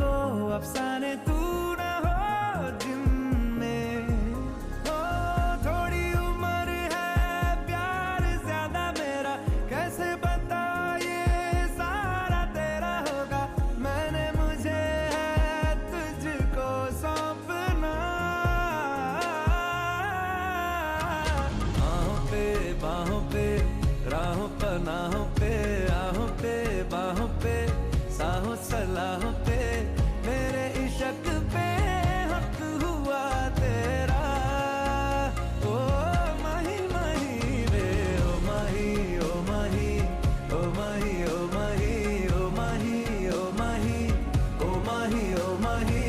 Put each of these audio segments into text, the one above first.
वो अफसाने तू न हो जिनमें हो। थोड़ी उम्र है प्यार ज्यादा मेरा, कैसे बता ये सारा तेरा होगा। मैंने मुझे है तुझको सौंपना, बाहों पे राहों पनाहों पे, आहों पे बाहों पे, साहों सलाहों पे, मेरे इश्क पे हक हुआ तेरा। ओ माही माही रे, ओ माही ओ माही, ओ माही ओ माही, ओ माही ओ माही, ओ माही ओ माही,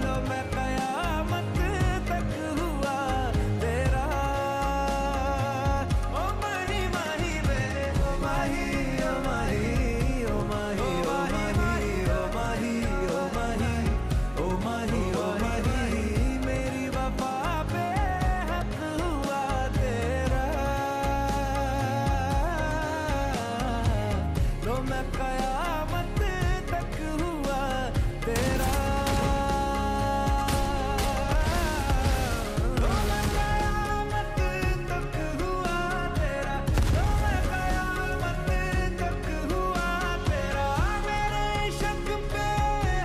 लो मैं कयामत तक हुआ तेरा। ओ माही माही रे, ओ माही ओ माही, ओ माही ओ माही, ओ माही ओ माही, ओ माही ओ माही, मेरी वफा पे हक हुआ तेरा। लो मैं कयामत तक हुआ तेरा। लो मैं कयामत तक हुआ तेरा, लो मैं कयामत तक हुआ तेरा, मेरे इश्क पे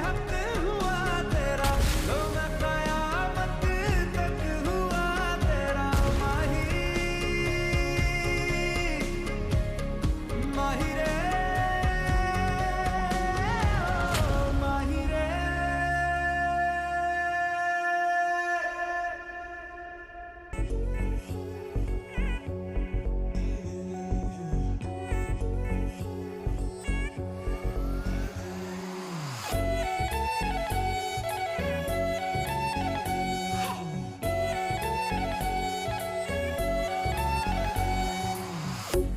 हक हुआ तेरा। लो मैं कयामत तक हुआ तेरा। माही माही रे, ओ माही रे।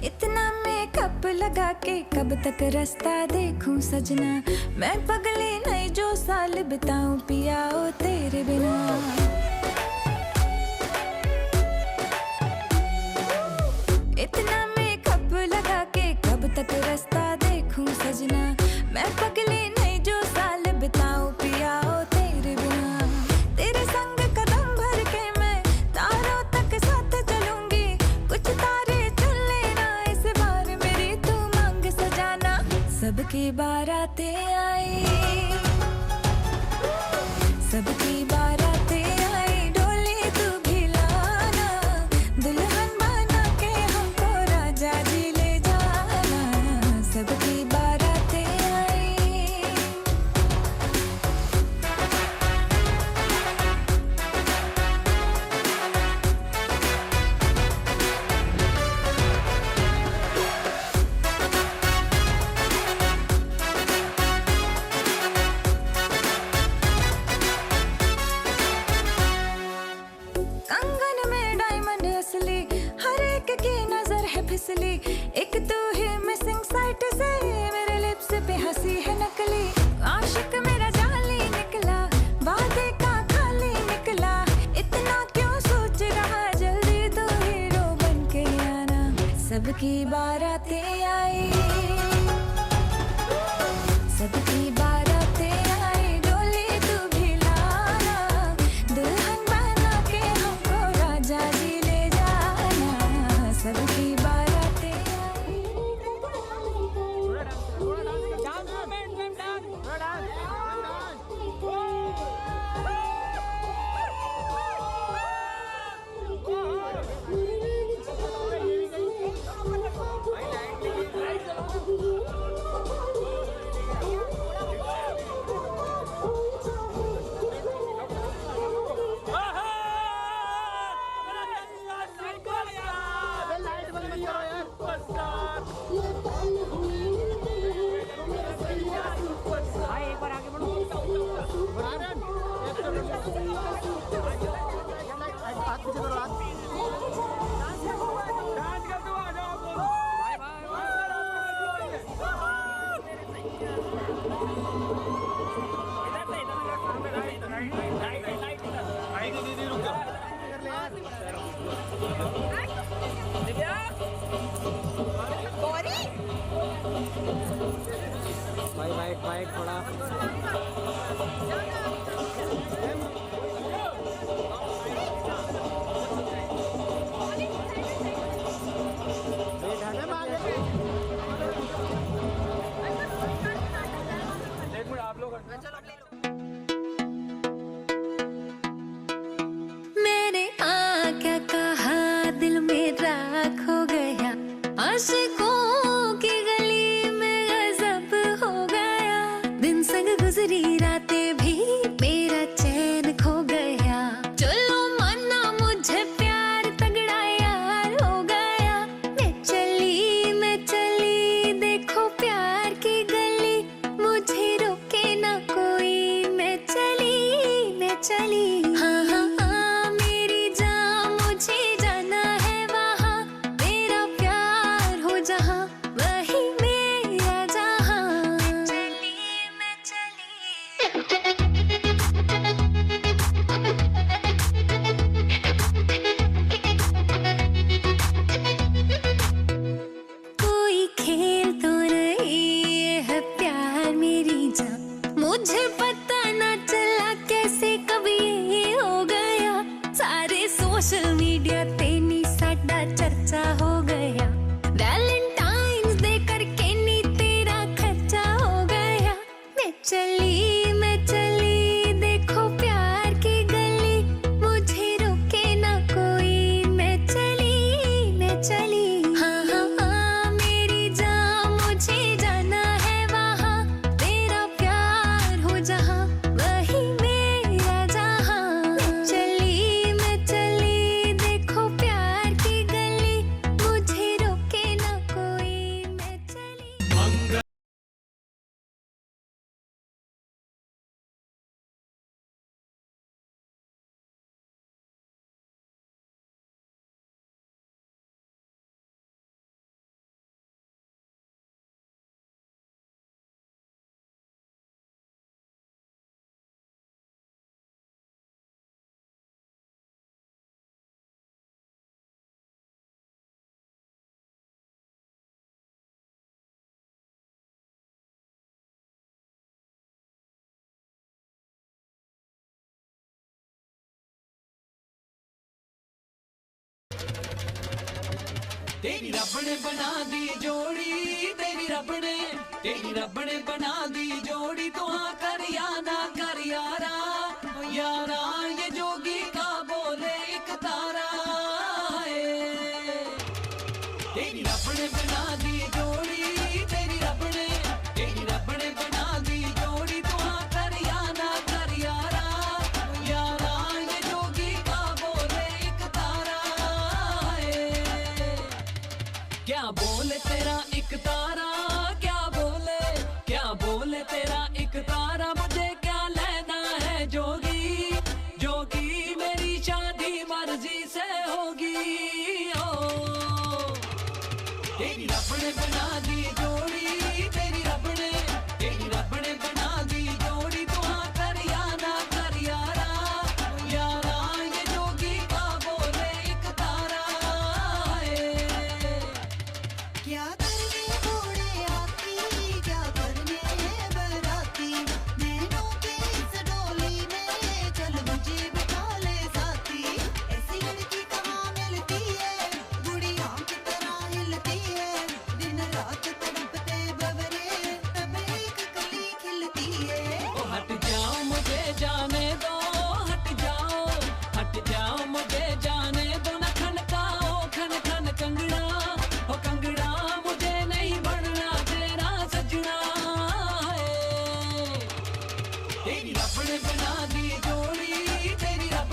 इतना मेकअप लगा के कब तक रास्ता देखूं सजना, मैं पगली नहीं जो साल बिताऊं पिया ओ तेरे बिना। इतना मेकअप लगा के कब तक रास्ता देखूं सजना, मैं पगली नहीं जो साल बिताऊं पिया ओ तेरे बिना। तेरे संग कदम भर के मैं तारों तक साथ चलूंगी, कुछ तारे चुन लेना इस बार मेरी तू मांग सजाना। सबकी बारातें आई, सबकी बारातें आई, डोली तू भी लाना, दुल्हन बना के हमको राजा जी ले जाना। सबकी बारातें आई। कंगन में डायमंड असली, हर एक की नजर है फिसली, एक तू ही मिसिंग साइट से मेरे लिप्स पे हंसी है नकली। आशिक मेरा जाली निकला, वादे का खाली निकला, इतना क्यों सोच रहा, जल्दी तू हीरो बन के आना। सबकी बारातें आई, सबकी बारातें आई, डोली तू भी लाना, दुल्हन बना के हमको राजा जी ले जाना। सबकी बारातें आई। चली। हाँ हाँ हाँ मेरी जान, मुझे जाना है वहाँ, तेरा प्यार हो जहाँ वही मेरा जहाँ। मैं कोई खेल तो नहीं ये है प्यार मेरी जान, मुझे पता ना चला कैसे कभी ये हो गया। सारे सोशल मीडिया ते नी साडा चर्चा हो गया, वैलेंटाइन्स डे करके नी तेरा खर्चा हो गया। मैं चली देखो प्यार की गली, मुझे रोके ना कोई। मैं चली हाँ हाँ हाँ मेरी जान, मुझे जाना है वहाँ, तेरा प्यार हो जहाँ वही मेरा जहाँ। मैं चली देखो प्यार की गली, मुझे रोके ना कोई। मैं चली। तेरी रब ने बना दी जोड़ी, तेरी रब ने बना दी जोड़ी। तो हाँ कर या ना कर यारा, यारा ये जोगी का बोले एक तारा है। तेरी रब ने बना दी जोड़ी, तेरी रब ने बना दी जोड़ी। तो हाँ कर या ना कर यारा, यारा ये जोगी का बोले एक तारा है। क्या बोले तेरा एक तारा, क्या बोले तेरा एक तारा। मुझे क्या लेना है जोगी, जोगी मेरी शादी मर्जी से होगी। ओ तेरी रब ने बना दी जोड़ी, तेरी रब ने बना दी जोड़ी। तो हाँ कर या ना कर यारा, यारा ये जोगी का बोले एक तारा है। क्या करने घोड़े आती, क्या करने बराती, नैनों की इस डोली में चल मुझे बिठा ले साथी। ऐसी लड़की कहाँ मिलती है, गुड़िया की तरह हिलती है, दिन रात तड़पते बवरे तब एक कली खिलती है। ओ हट जाओ मुझे जाने दो, हट जाओ मुझे जाने दो। न खनकाओ खन खन कंगना, ओ कंगना मुझे नहीं बनना तेरा सजना है। तेरी रब ने बना दी जोड़ी, तेरी रब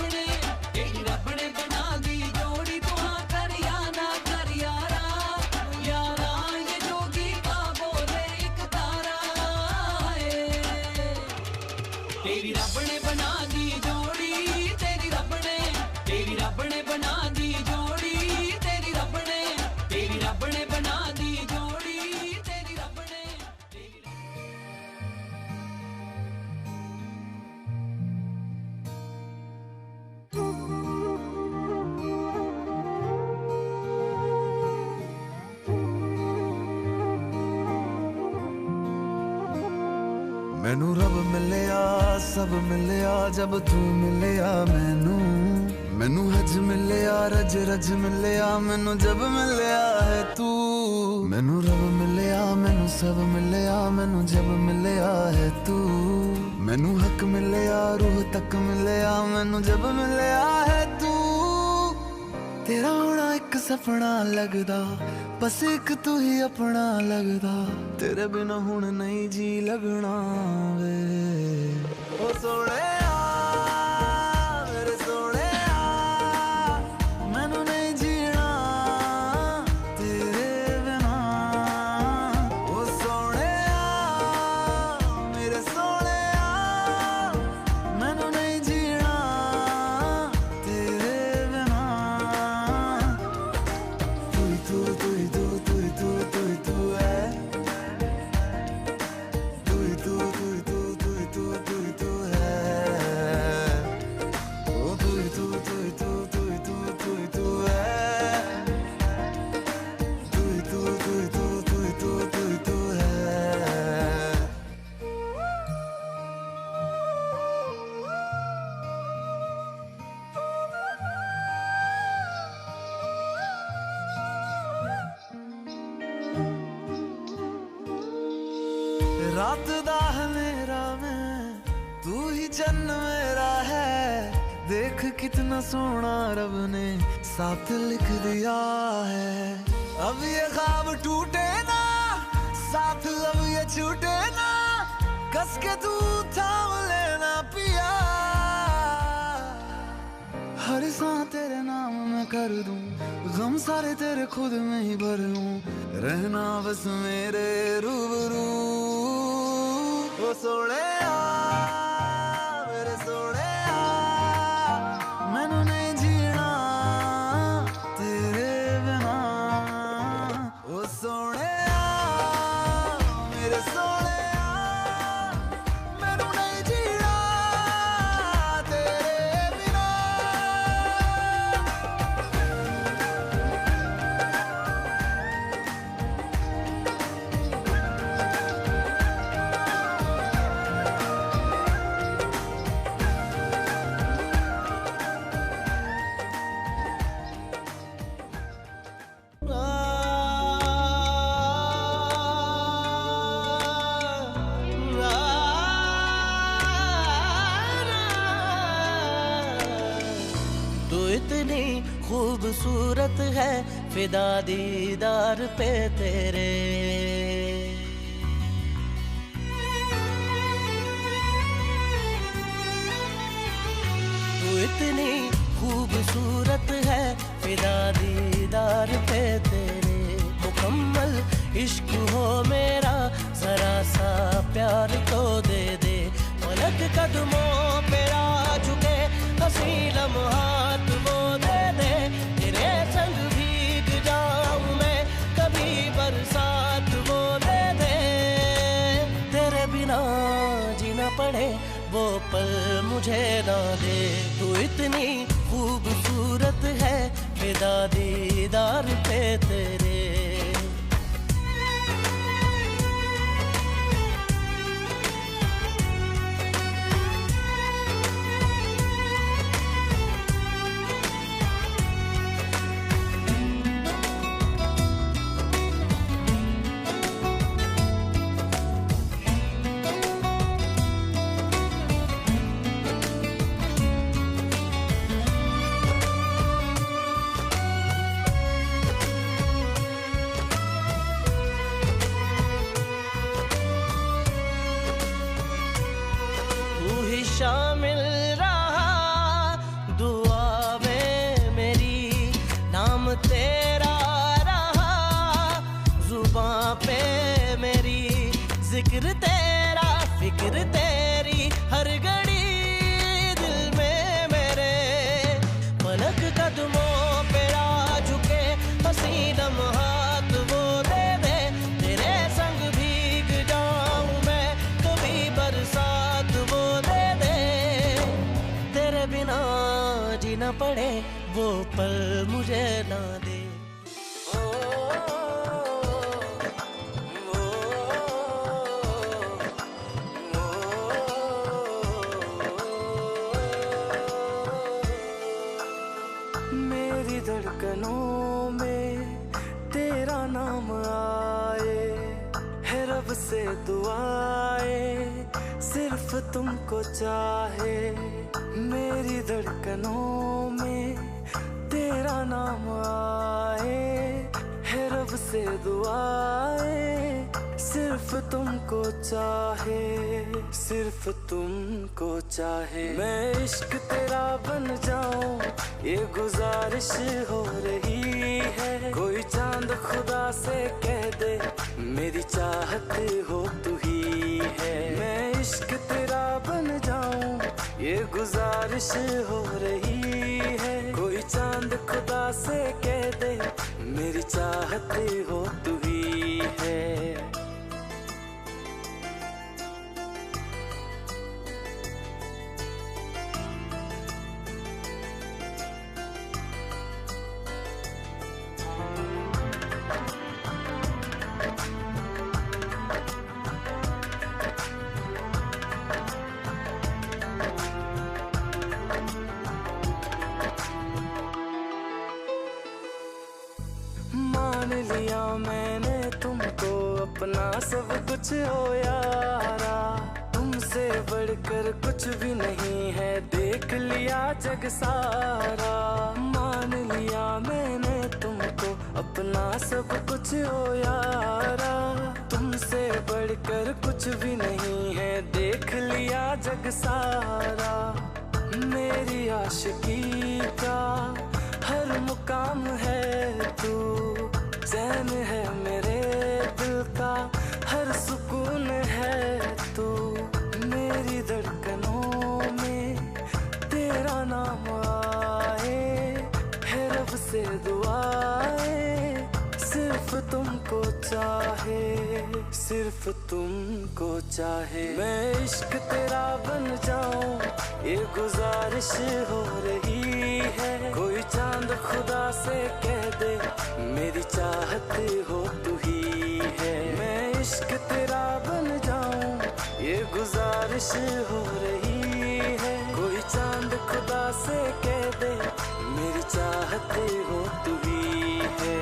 ने बना दी जोड़ी। तो हाँ कर या ना कर यारा, यारा ये जोगी का बोले एक तारा है। तेरी रब ने बना दी जोड़ी, तेरी रब ने बना दी जोड़ी। तेरी रब ने बना दी जोड़ी, तेरी रब ने। मैनू रब मिलिया, सब मिलिया जब तू मिलिया मैनू। मैनू हज मिलिया, रज रज मिलिया मैनू जब मिलिया है तू। मैनू रब मिलिया, मैनू सब मिलिया मैनू जब मिलिया है तू। मैनू हक मिलिया, रूह तक मिलिया मैनू जब मिलिया है तू। तेरा होना एक सपना लगदा, बस एक तू ही अपना लगदा। तेरे बिना हुण नहीं जी लगना वे। ओ सोहणिया मेरे सोहणिया, मैनू नहीं जीना तेरे बिना। ओ सोहणिया मेरे सोहणिया, मैनू नहीं जीना मेरा है, देख कितना सोना रब ने साथ लिख दिया है। अब ये ख्वाब टूटे ना, साथ अब ये छूटे ना, कस के तू थाम लेना पिया। हर सांस तेरे नाम मैं कर दूं, गम सारे तेरे खुद में ही भर लूं, रहना बस मेरे रूबरू। ओ सोने मेरे सोने, मैनू नहीं जीना तेरे बिना। ओ सोने मेरे सोने, मैनू नहीं जीना तेरे बिना। तू इतनी खूबसूरत है, फिदा दीदार पे तेरे। तू इतनी खूबसूरत है, फिदा दीदार पे तेरे। मुकम्मल इश्क हो मेरा, जरा सा प्यार तो दे दे। पलक कदमों पे आ झुके, हंसी लम्हात वो दे दे। तेरे संग भीग जाऊं मैं, कभी बरसात वो दे दे। तेरे बिना जीना पड़े वो पल मुझे ना दे। तू इतनी खूबसूरत है, फिदा दीदार पे तेरे। शामिल रहा दुआ में मेरी, नाम तेरा रहा जुबां पे मेरी। जिक्र तेरा, फिक्र तेरी, हर घड़ी दिल में मेरे। पलक कदमों पे आ झुके, हंसी लम्हात वो दे दे। तेरे संग भीग जाऊं मैं, कभी बरसात वो दे दे। तेरे बिना जीना पड़े वो पल मुझे ना दे। मेरी धड़कनों में तेरा नाम आए, है रब से दुआएं सिर्फ तुमको चाहे। मेरी धड़कनों में तेरा नाम आए, है रब से दुआएं सिर्फ तुमको चाहे, सिर्फ तुमको चाहे। मैं इश्क तेरा बन जाऊं ये गुजारिश हो रही है। कोई चांद खुदा से कह दे मेरी चाहत हो तू ही है। मैं इश्क तेरा बन जाऊं ये गुजारिश हो रही है। कोई चांद खुदा से कह दे मेरी चाहत हो तू ही है। मान लिया मैंने तुमको अपना सब कुछ हो यारा। तुमसे तुमसे बढ़कर कुछ भी नहीं है, देख लिया जग सारा, मान लिया मैंने तुमको अपना सब कुछ ओ यारा। तुमसे बढ़कर कुछ भी नहीं है, देख लिया जग सारा, मेरी आशिकी का हर मुकाम है तू, चैन है मेरे दिल का हर सुकून है तू, मेरी धड़कनों में तेरा नाम आए, है रब से दुआएं, सिर्फ तुमको चाहे, सिर्फ तुमको चाहे। मैं इश्क तेरा बन जाऊं ये गुजारिश हो रही है, कोई चांद खुदा से कह दे मेरी चाहत हो तू ही है। मैं इश्क तेरा बन जाऊं ये गुजारिश हो रही है, कोई चांद खुदा से कह दे मेरी चाहत हो तू ही है।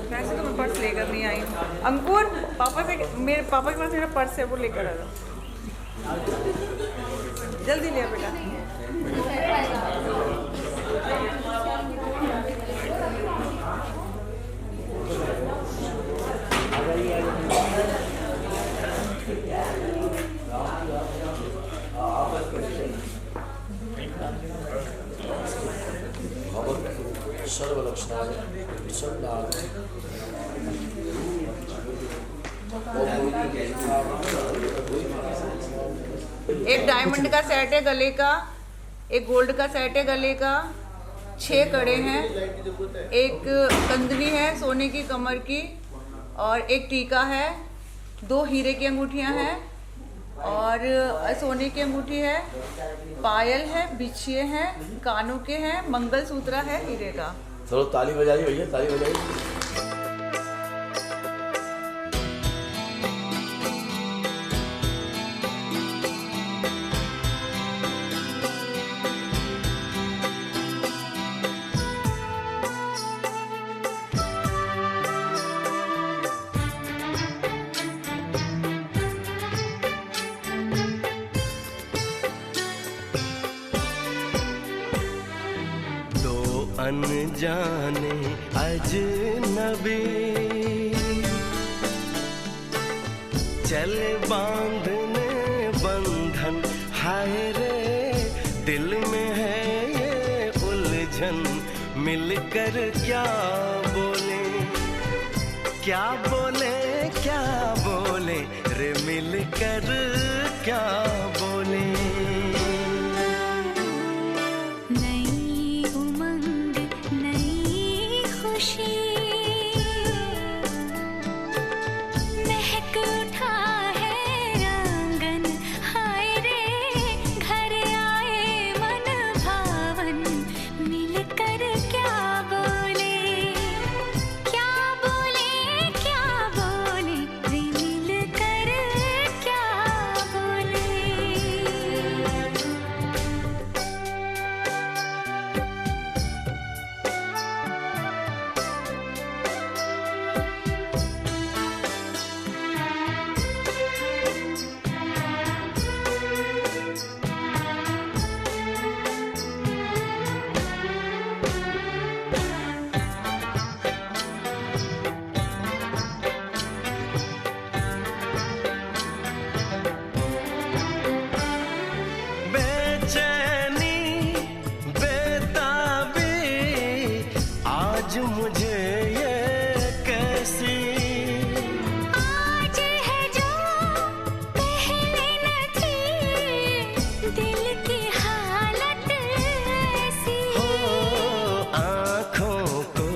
वैसे तो मैं पर्स लेकर नहीं आई हूँ। अंकुर, पापा से, मेरे पापा के पास मेरा पर्स है, वो लेकर आ जाओ। जल्दी लिया बेटा। एक डायमंड का सेट है गले का, एक गोल्ड का सेट है गले का, 6 कड़े हैं, एक कंदनी है सोने की कमर की, और एक टीका है, 2 हीरे की अंगूठियां हैं और सोने की अंगूठी है, पायल है, बिछिए हैं, कानों के हैं, मंगलसूत्र है हीरे का। चलो ताली बजाइए भैया, ताली बजाइए। अनजाने अजनबी, चल बांधने बंधन, हाय रे दिल में है ये उलझन, मिलकर क्या बोले, क्या बोले, क्या बोले रे, मिलकर क्या बोले। नई उमंग नई खुशी, महक उठा है आंगन, हाय रे घर आए मन भावन, मिलकर क्या बोले, क्या बोले, क्या बोले रे, मिलकर क्या बोले। बेचैनी बेताबी आज मुझे ये कैसी, आज है जो पहले न थी, दिल की हालत ऐसी, हो आँखों को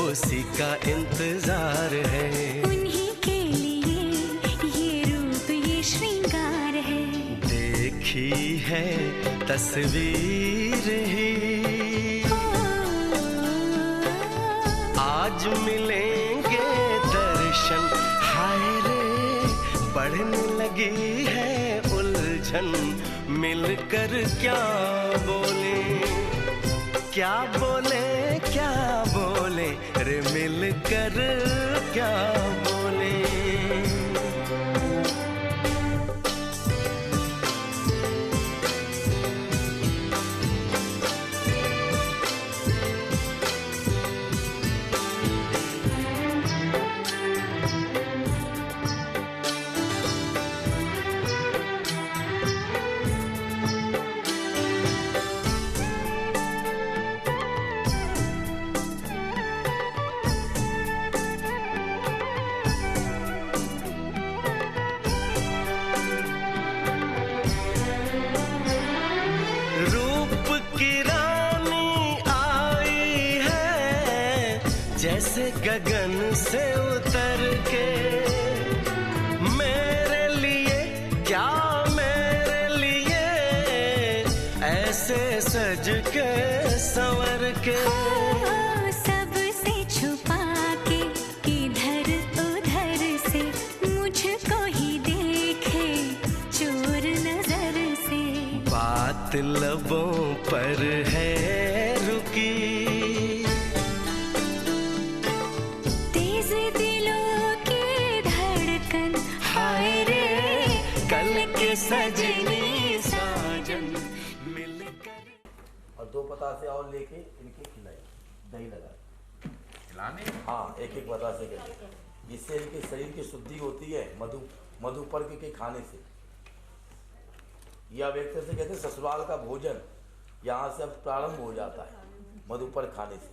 उसी का इंतजार है, उन्हीं के लिए ये रूप ये श्रृंगार है, देखी है तस्वीर ही, आज मिलेंगे दर्शन, हाय रे बढ़ने लगी है उलझन, मिलकर क्या बोले, क्या बोले, क्या बोले रे, मिलकर क्या बोले। रूप की रानी आई है जैसे गगन से उतर के, मेरे लिए क्या मेरे लिए ऐसे सज के संवर के, सबसे छुपा के किधर उधर से, मुझको ही देखे चोर नजर से, बात लबों पर है रुकी, तेज दिलों की धड़कन, हाय रे कल के सजनी साजन, मिलकर। और 2 पतासे और लेके इनके खिलाए, दही लगा खिलाने, हाँ एक एक पतासे के, जिससे इनके शरीर की शुद्धि होती है मधुपर्क के खाने से। यह व्यक्ति से कहते हैं ससुराल का भोजन यहाँ से अब प्रारंभ हो जाता है मधुपर्क खाने से।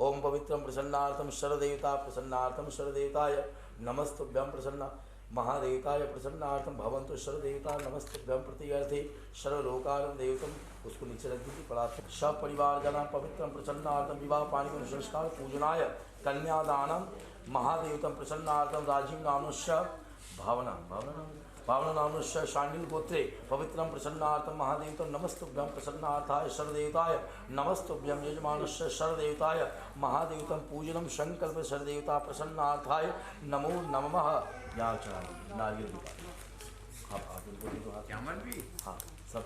ओम पवित्रम प्रसन्नार्थम शरदेवता प्रसन्नार्थम शरदेवताय नमस्तुभ्यं प्रसन्ना महादेवताय प्रसन्नार्थम भवन्तु शरदेवता नमस्तुभ्यं प्रत्यर्थे सर्वलोकानं देवतम। उसको नीचे रख दीजिए पड़ा सब परिवार जना पवित्रम प्रसन्नार्थम विवाह पाणी संस्कार पूजनाय कन्यादानम महादेवतम प्रसन्नार्थम राजीव नामस्य भावना नामस्य शांडिल गोत्रे पवित्रम प्रसन्नार्थम महादेवतम नमस्तुभ्यं प्रसन्नार्थाय शरदेवताय नमस्तुभ्यं यजमानस्य शरदेवताय महादेवतम पूजनम संकल्प शरदेवता प्रसन्नार्थाय नमो नमः। यहाँ चढ़ाइए नारियल की पानी, आप इनको दे दो हाथ भी, हाँ सब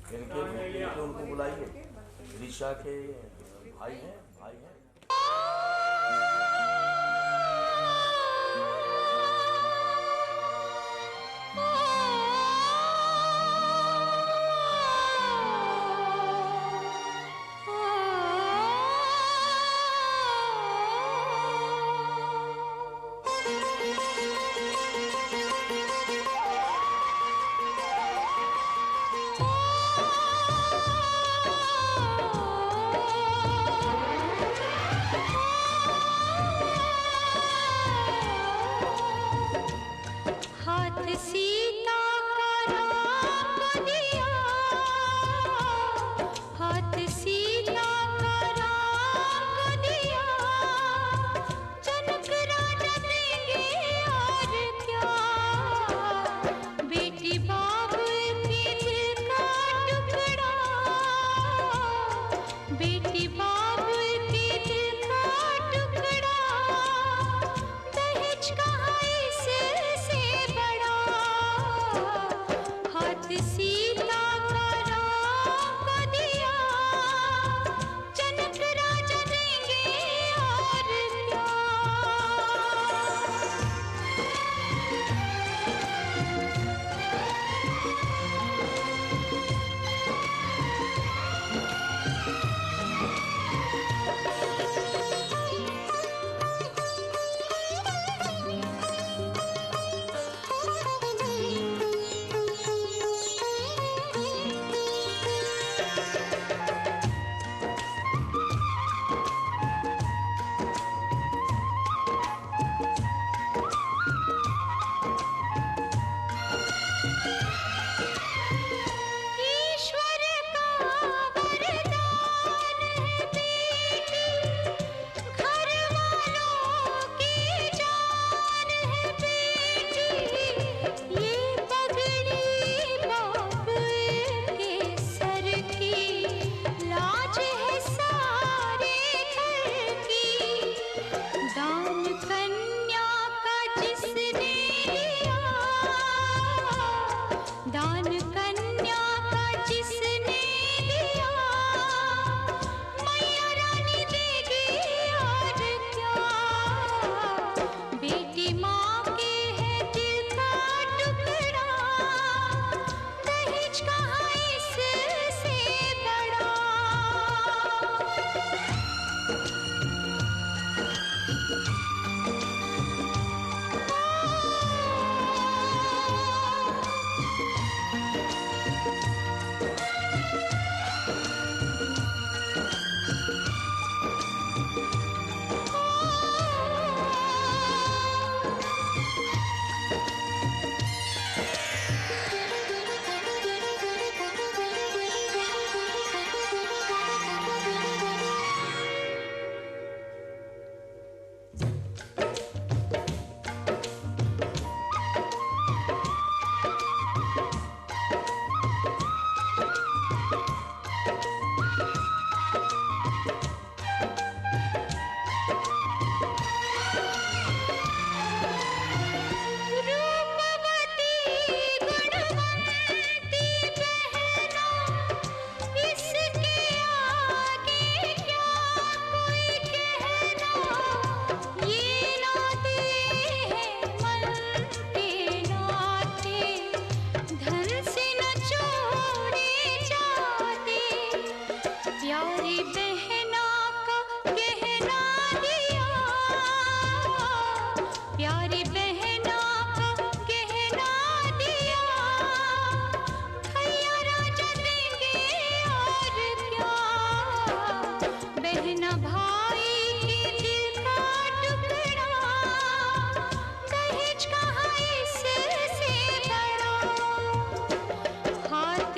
इनके उनको बुलाइए, ऋषा के भाई हैं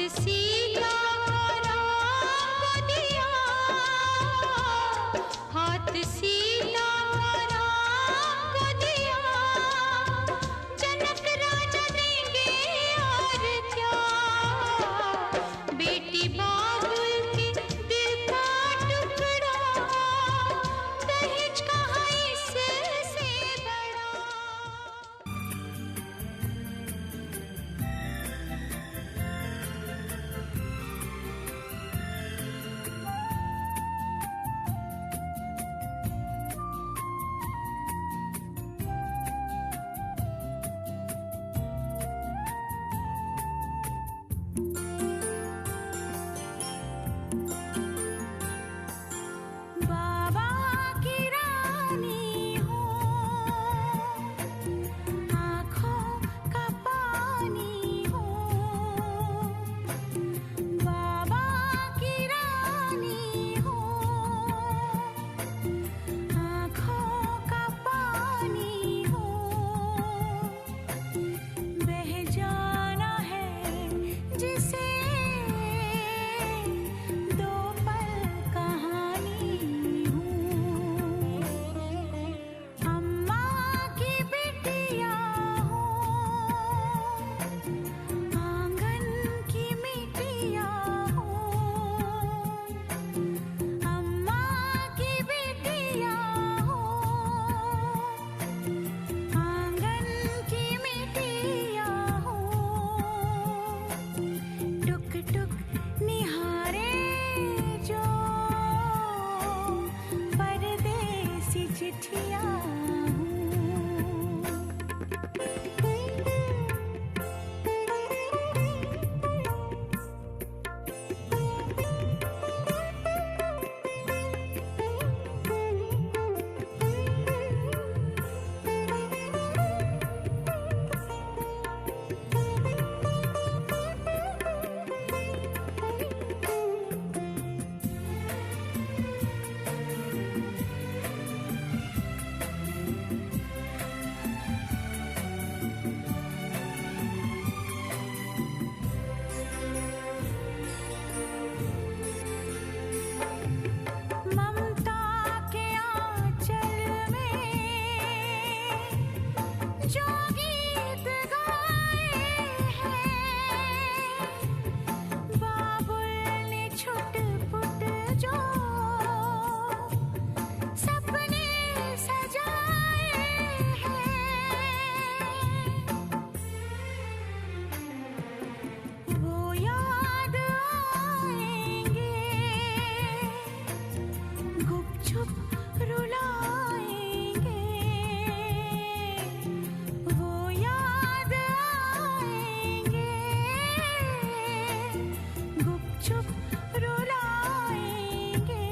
सीता राम को दिया, हाथ सीता राम को दिया, जनक राजा देंगे और क्या, बेटी बाबुल के दिल का टुकड़ा, दहेज कहाँ इससे बड़ा। बाबा की रानी हो, आँखों का पानी हो, बाबा की रानी हो, आँखों का पानी हो, बह जाना है जिसे दो पल कहानी हूँ, अम्मा की बिटिया हो, आंगन की मिट्टिया हो, अम्मा की बिटिया हो, आंगन की मिट्टिया हो, टुक टुक निहारे जो परदेसी चिट्ठियां हूँ। ममता के आंचल में जो गीत गाए हैं, बाबुल ने छुट-पुट जो सपने सजाए हैं, वो याद आएंगे, गुपचुप रुलाएंगे, वो याद आएंगे, गुपचुप रुलाएंगे,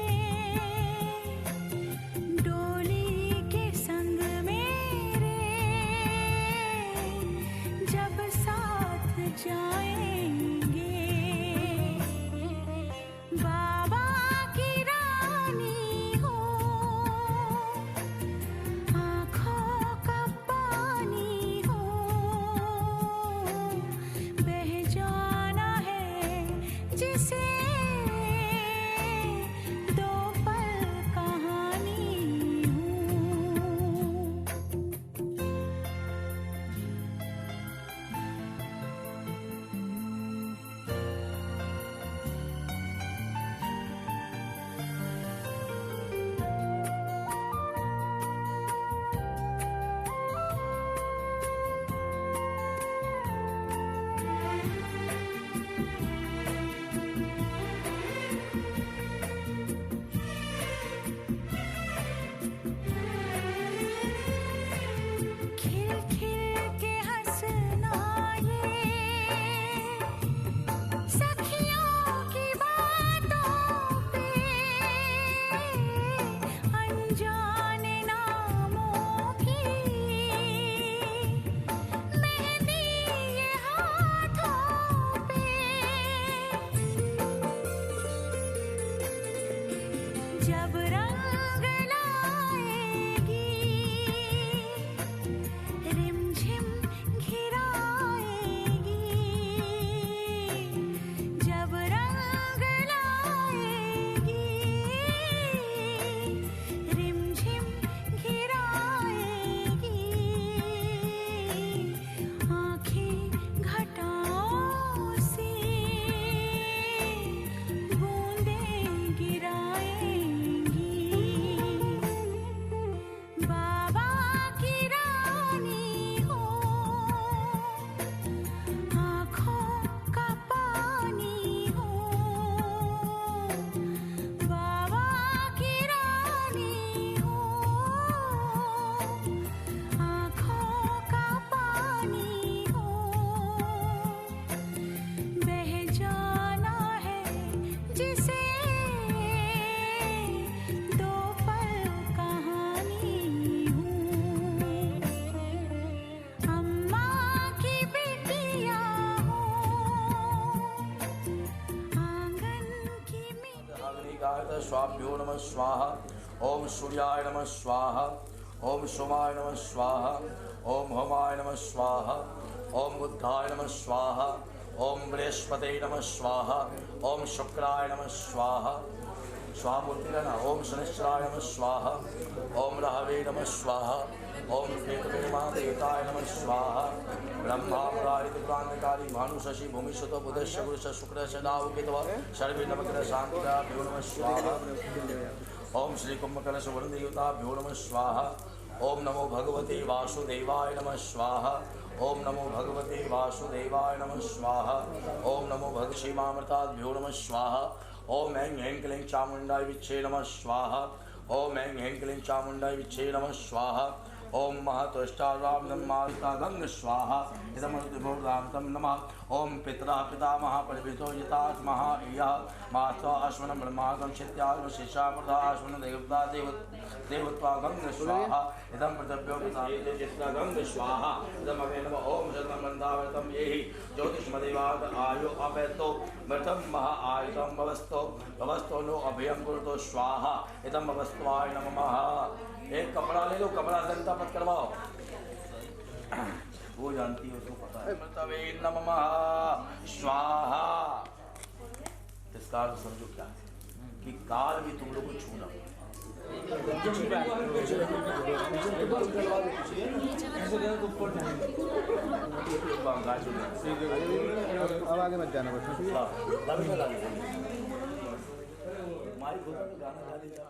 डोली के संग मेरे जब साथ जाएंगे, बाबा की रानी हो, आँखों का पानी हो, बह जाना है जिसे दो पल कहानी हूँ। खिल खिल के हंसना ये सखियों की बातों पे, अनजाने नामों की मेहंदी ये हाथों पे, जब रंग लाएगी रिमझिम घिराएगी, स्वामित्राय स्वाभ्यो नमः स्वाहा। ओम सूर्याय नमः स्वाहा। ओम सोमाय नमः स्वाहा। ओम होमाय नमः स्वाहा। ओम बुद्धाय नमः स्वाहा। ओम बृहस्पते नमः स्वाहा। ओम शुक्राय नमः स्वाहा। स्वामूर्ति का नाम। ओम शनिश्चराय नमः स्वाहा। ओम राहवे नमः स्वाहा। ओम प्रेतवेमा देवताय नमः स्वाहा। ब्रह्मा मुरारी क्रांतिकारी भानु शशि भूमि सुतो बुधश्च गुरुश्च शुक्रश्च राहु केतु सर्वे नमग्रह शांतिभ्यो नमः स्वाहा। ओम श्री कुंभकर्ण वरुण देवताभ्यो नमः स्वाहा। ओम नमो भगवते वासुदेवाय नमः स्वाहा। ओम नमो भगवते वासुदेवाय नमः स्वाहा। ओम नमो भगवते श्रीमामृताभ्यो नमः स्वाहा। ओम ऐं ह्रीं क्लीं चामुण्डाय विच्छे नमः स्वाहा। ओम ऐं ह्रीं क्लीं चामुण्डाय विच्छे नमः स्वाहा। ओम महतोष्टाराम नमाता गंग स्वाहा। इदमर्तभोगान्तं नमः। ओम पितरा पितामह परिपितो यतात् महा इयः माता अश्वनं ब्रह्मागम शित्यागम शेषा प्रधा अश्वन देवता देवत्वा गंग स्वाहा। इदं पृथ्व्यो पिताये जित्वा गंग स्वाहा। इदं अवे नमः। ओम शतं बन्धावृतं येहि ज्योतिष्मदेवाद आयो अपेतो मृतं महा आयुतं भवस्तो नो अभयं कुरुतो स्वाहा। इदं भवस्त्वाय नमः। एक कपड़ा ले लो, कपड़ा जनता मत करवाओ, वो जानती है, उसको पता है। मृतवे नमः स्वाहा। इसका अर्थ समझो क्या है कि काल भी तुम लोग को छूना। अब आगे मत जाना बस। माइक होता तो गाना गा दीजिए।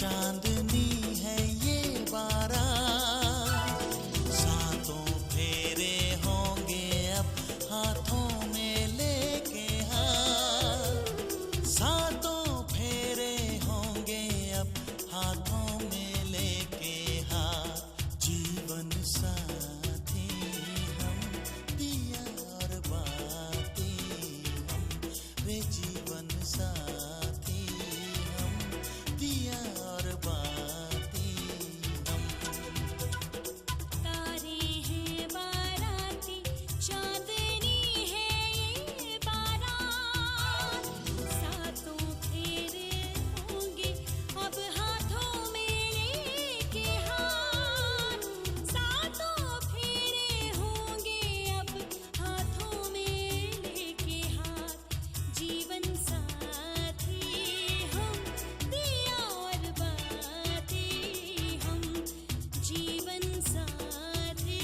चांदनी है ये बारात, सातों फेरे होंगे अब हाथों में लेके हाथ। सातों फेरे होंगे अब हाथों में लेके हाथ। जीवन साथी हम दिया और बाती हम रे जीवन साथी हम दिया और बाती हम। तारे हैं बाराती चांदनी है ये बारात, सातों फेरे होंगे अब हाथों में लेके हाथ। सातों फेरे होंगे अब हाथों में लेके हाथ। जीवन साथी हम दिया और बाती हम। जीवन साथी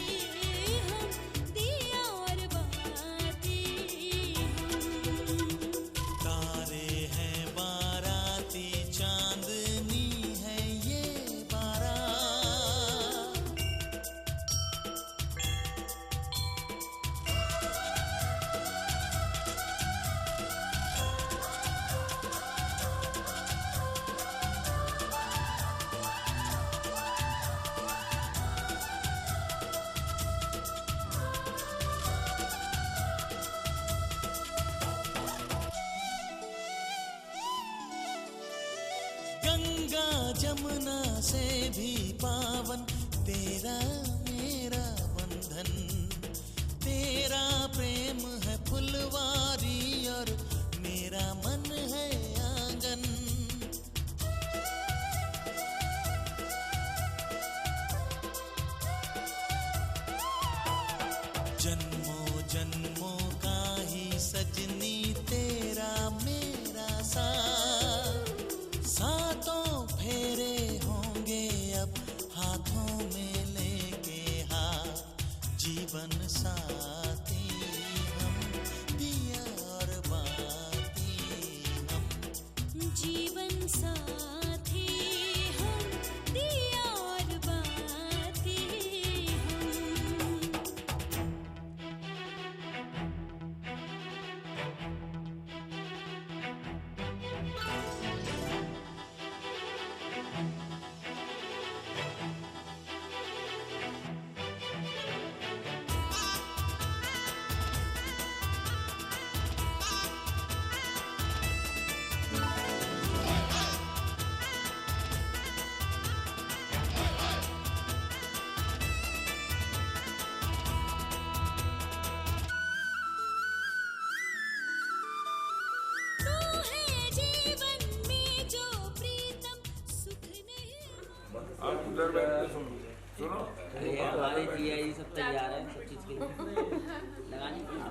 हम दिया और बाती हम। तारे हैं बाराती चांदनी है ये बारात। गंगा जमुना से भी पावन तेरा मेरा बंधन। तेरा प्रेम है फुलवारी और मेरा मन है आंगन। जन्मों जन्मों का ही सजनी तेरा मेरा साथ। सातों फेरे होंगे अब हाथों में लेके हाथ। जीवन साथी बैठ के सुन सुनो। ये हमारे जीआई सब तैयार है सब चीज़ के लिए लगाने के लिए।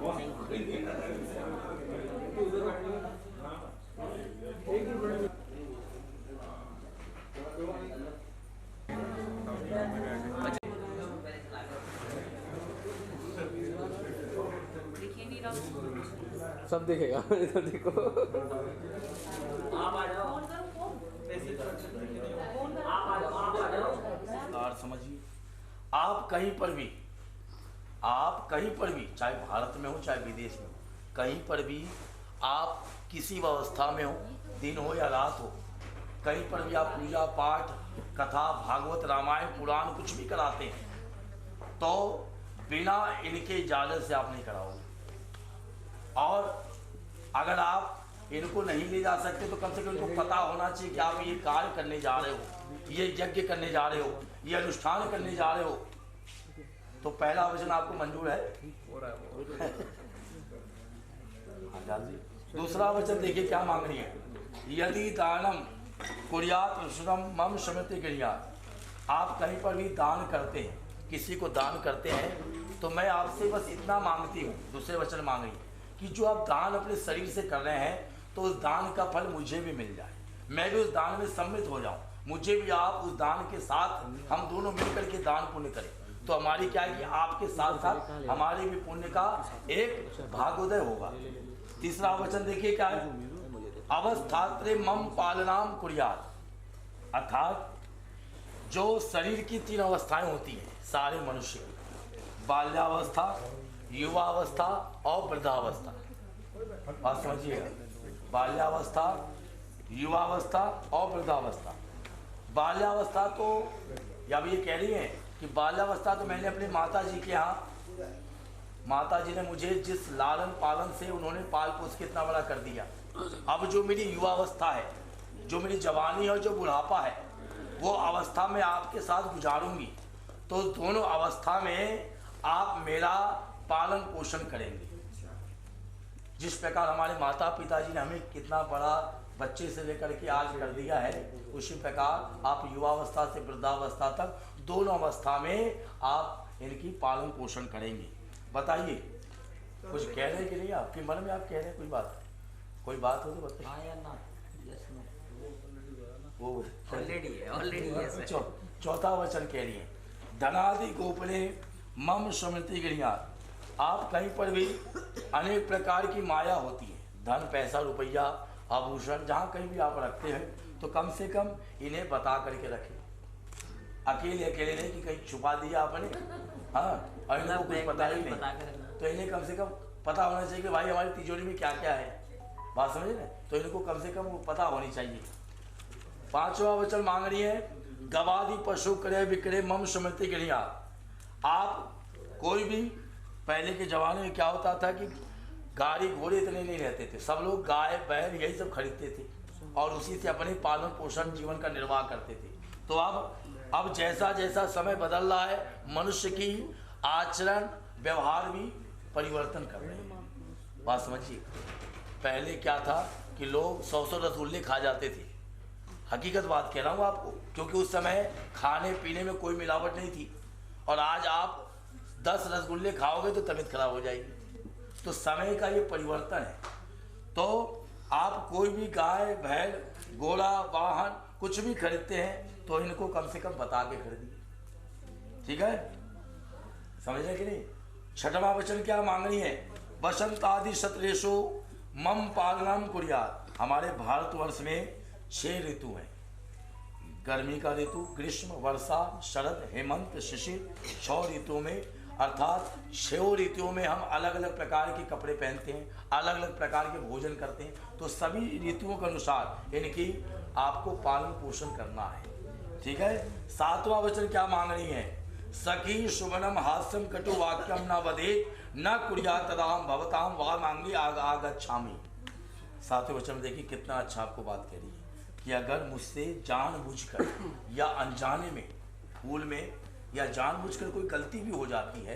सब देखेगा इधर देखो। आप आ जाओ, और समझिए, आप कहीं पर भी चाहे भारत में हो चाहे विदेश में हो, कहीं पर भी आप किसी अवस्था में हो, दिन हो या रात हो, कहीं पर भी आप पूजा पाठ कथा भागवत रामायण पुराण कुछ भी कराते हैं तो बिना इनके इजाज़त से आप नहीं कराओगे। और अगर आप इनको नहीं ले जा सकते तो कम से कम इनको पता होना चाहिए कि आप ये कार्य करने जा रहे हो, ये यज्ञ करने जा रहे हो, ये अनुष्ठान करने जा रहे हो। तो पहला वचन आपको मंजूर है? दूसरा वचन देखिए क्या मांग रही है। यदि दानम कुर्यात श्रम मम शमति क्रियात। आप कहीं पर भी दान करते हैं, किसी को दान करते हैं तो मैं आपसे बस इतना मांगती हूँ, दूसरे वचन मांग रही है कि जो आप दान अपने शरीर से कर रहे हैं तो उस दान का फल मुझे भी मिल जाए, मैं भी उस दान में सम्मिलित हो जाऊं, मुझे भी आप उस दान के साथ हम दोनों मिलकर के दान पुण्य करें। तो हमारी क्या है कि आपके साथ साथ हमारे भी पुण्य का एक भागोदय होगा। तीसरा वचन देखिए क्या है। अवस्थात्रे मम पालनाम कुर्यात। अर्थात जो शरीर की 3 अवस्थाएं होती हैं सारे मनुष्य की, बाल्यावस्था, युवावस्था और वृद्धावस्था। बात समझिएगा, बाल्यावस्था, युवावस्था और वृद्धावस्था। बाल्यावस्था तो अब ये कह रही है कि बाल्यावस्था तो मैंने अपने माता जी के यहाँ, माता जी ने मुझे जिस लालन पालन से उन्होंने पाल पोस के इतना बड़ा कर दिया। अब जो मेरी युवावस्था है, जो मेरी जवानी और जो बुढ़ापा है, वो अवस्था में आपके साथ गुजारूंगी। तो दोनों अवस्था में आप मेरा पालन पोषण करेंगे। जिस प्रकार हमारे माता पिताजी ने हमें कितना बड़ा बच्चे से लेकर के आज कर दिया है, उसी प्रकार आप युवावस्था से वृद्धावस्था तक दोनों अवस्था में आप इनकी पालन पोषण करेंगे। बताइए कुछ कह रहे हैं कि नहीं? आपके मन में आप कह रहे हैं कोई बात हो तो बताइए। हाँ या ना, यस नो, वो ऑलरेडी है। चौथा वचन कह रही है। धनादि गोपने मम स्मृति गृहात। आप कहीं पर भी अनेक प्रकार की माया होती है, धन पैसा रुपया आभूषण जहाँ कहीं भी आप रखते हैं तो कम से कम इन्हें बता करके रखें। अकेले नहीं कि कहीं छुपा दिया आपने, हाँ, और इनको कुछ पता ही नहीं, तो इन्हें कम से कम पता होना चाहिए कि भाई हमारी तिजोरी में क्या क्या है। बात समझे ना? तो इनको कम से कम वो पता होनी चाहिए। 5वां वचन मांग रही है। गवादि पशु क्रय विक्रय मम स्मृति गृहात। आप कोई भी, पहले के ज़माने में क्या होता था कि गाड़ी घोड़े इतने नहीं रहते थे, सब लोग गाय बैल यही सब खरीदते थे और उसी से अपने पालन पोषण जीवन का निर्वाह करते थे। तो अब जैसा जैसा समय बदल रहा है, मनुष्य की आचरण व्यवहार भी परिवर्तन कर रहे हैं। बात समझिए, पहले क्या था कि लोग 100 रसगुल्ले खा जाते थे। हकीकत बात कह रहा हूँ आपको, क्योंकि उस समय खाने पीने में कोई मिलावट नहीं थी। और आज आप 10 रसगुल्ले खाओगे तो तबीयत खराब हो जाएगी। तो समय का ये परिवर्तन है। तो आप कोई भी गाय बैल घोड़ा वाहन कुछ भी खरीदते हैं तो इनको कम से कम बता के खरीदिए, ठीक है? समझ रहे कि नहीं? 6वां वचन क्या मांग रही है। बसंत आदि सत्रेशो मम पालनम कुर्यात। हमारे भारतवर्ष में 6 ऋतु हैं। गर्मी का ऋतु, ग्रीष्म, वर्षा, शरद, हेमंत, शिशिर। 6 ऋतुओं में, अर्थात 6 ऋतुओं में हम अलग अलग प्रकार के कपड़े पहनते हैं, अलग अलग प्रकार के भोजन करते हैं। तो सभी ऋतुओं के अनुसार इनकी आपको पालन पोषण करना है, ठीक है? 7वां वचन क्या मांग रही है। सखी सुमनम हास्यम कटु वाक्यम न वदे न कुर्यातराम भवताम वा मांगी आगच्छामि। 7वें वचन में देखिए कितना अच्छा आपको बात कह रही है कि अगर मुझसे जानबूझकर या अनजाने में भूल में या जानबूझकर कोई गलती भी हो जाती है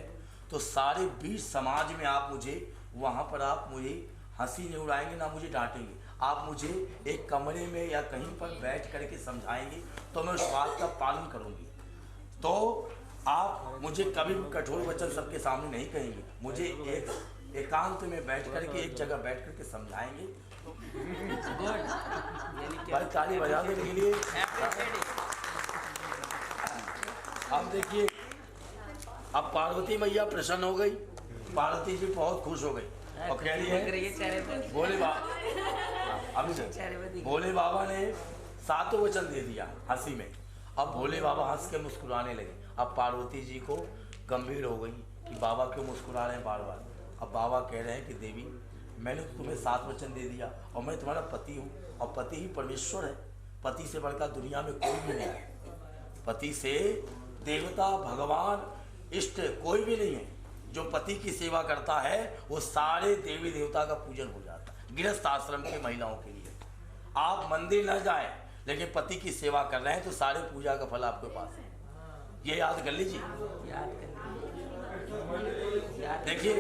तो सारे बीच समाज में आप मुझे, वहाँ पर आप मुझे हंसी नहीं उड़ाएंगे, ना मुझे डांटेंगे। आप मुझे एक कमरे में या कहीं पर बैठ करके समझाएंगे तो मैं उस बात का पालन करूँगी। तो आप मुझे कभी भी कठोर वचन सबके सामने नहीं कहेंगे, मुझे एक एकांत में बैठ करके एक जगह बैठ करके समझाएंगे। भाई ताली बजा देने के लिए। अब देखिए, अब पार्वती मैया प्रसन्न हो गई, पार्वती जी बहुत खुश हो गई और कह रही है भोले बाबा, अभी भोले बाबा ने 7 वचन दे दिया हंसी में। अब भोले बाबा हंस के मुस्कुराने लगे। अब पार्वती जी को गंभीर हो गई कि बाबा क्यों मुस्कुरा रहे हैं बार बार। अब बाबा कह रहे हैं कि देवी, मैंने तो तुम्हें 7 वचन दे दिया और मैं तुम्हारा पति हूँ, और पति ही परमेश्वर है। पति से बढ़कर दुनिया में कोई भी नहीं है। पति से देवता, भगवान, इष्ट कोई भी नहीं है। जो पति की सेवा करता है वो सारे देवी देवता का पूजन हो जाता है। गृहस्थ आश्रम की महिलाओं के लिए आप मंदिर न जाएं, लेकिन पति की सेवा कर रहे हैं तो सारे पूजा का फल आपके पास है। ये याद कर लीजिए। देखिए,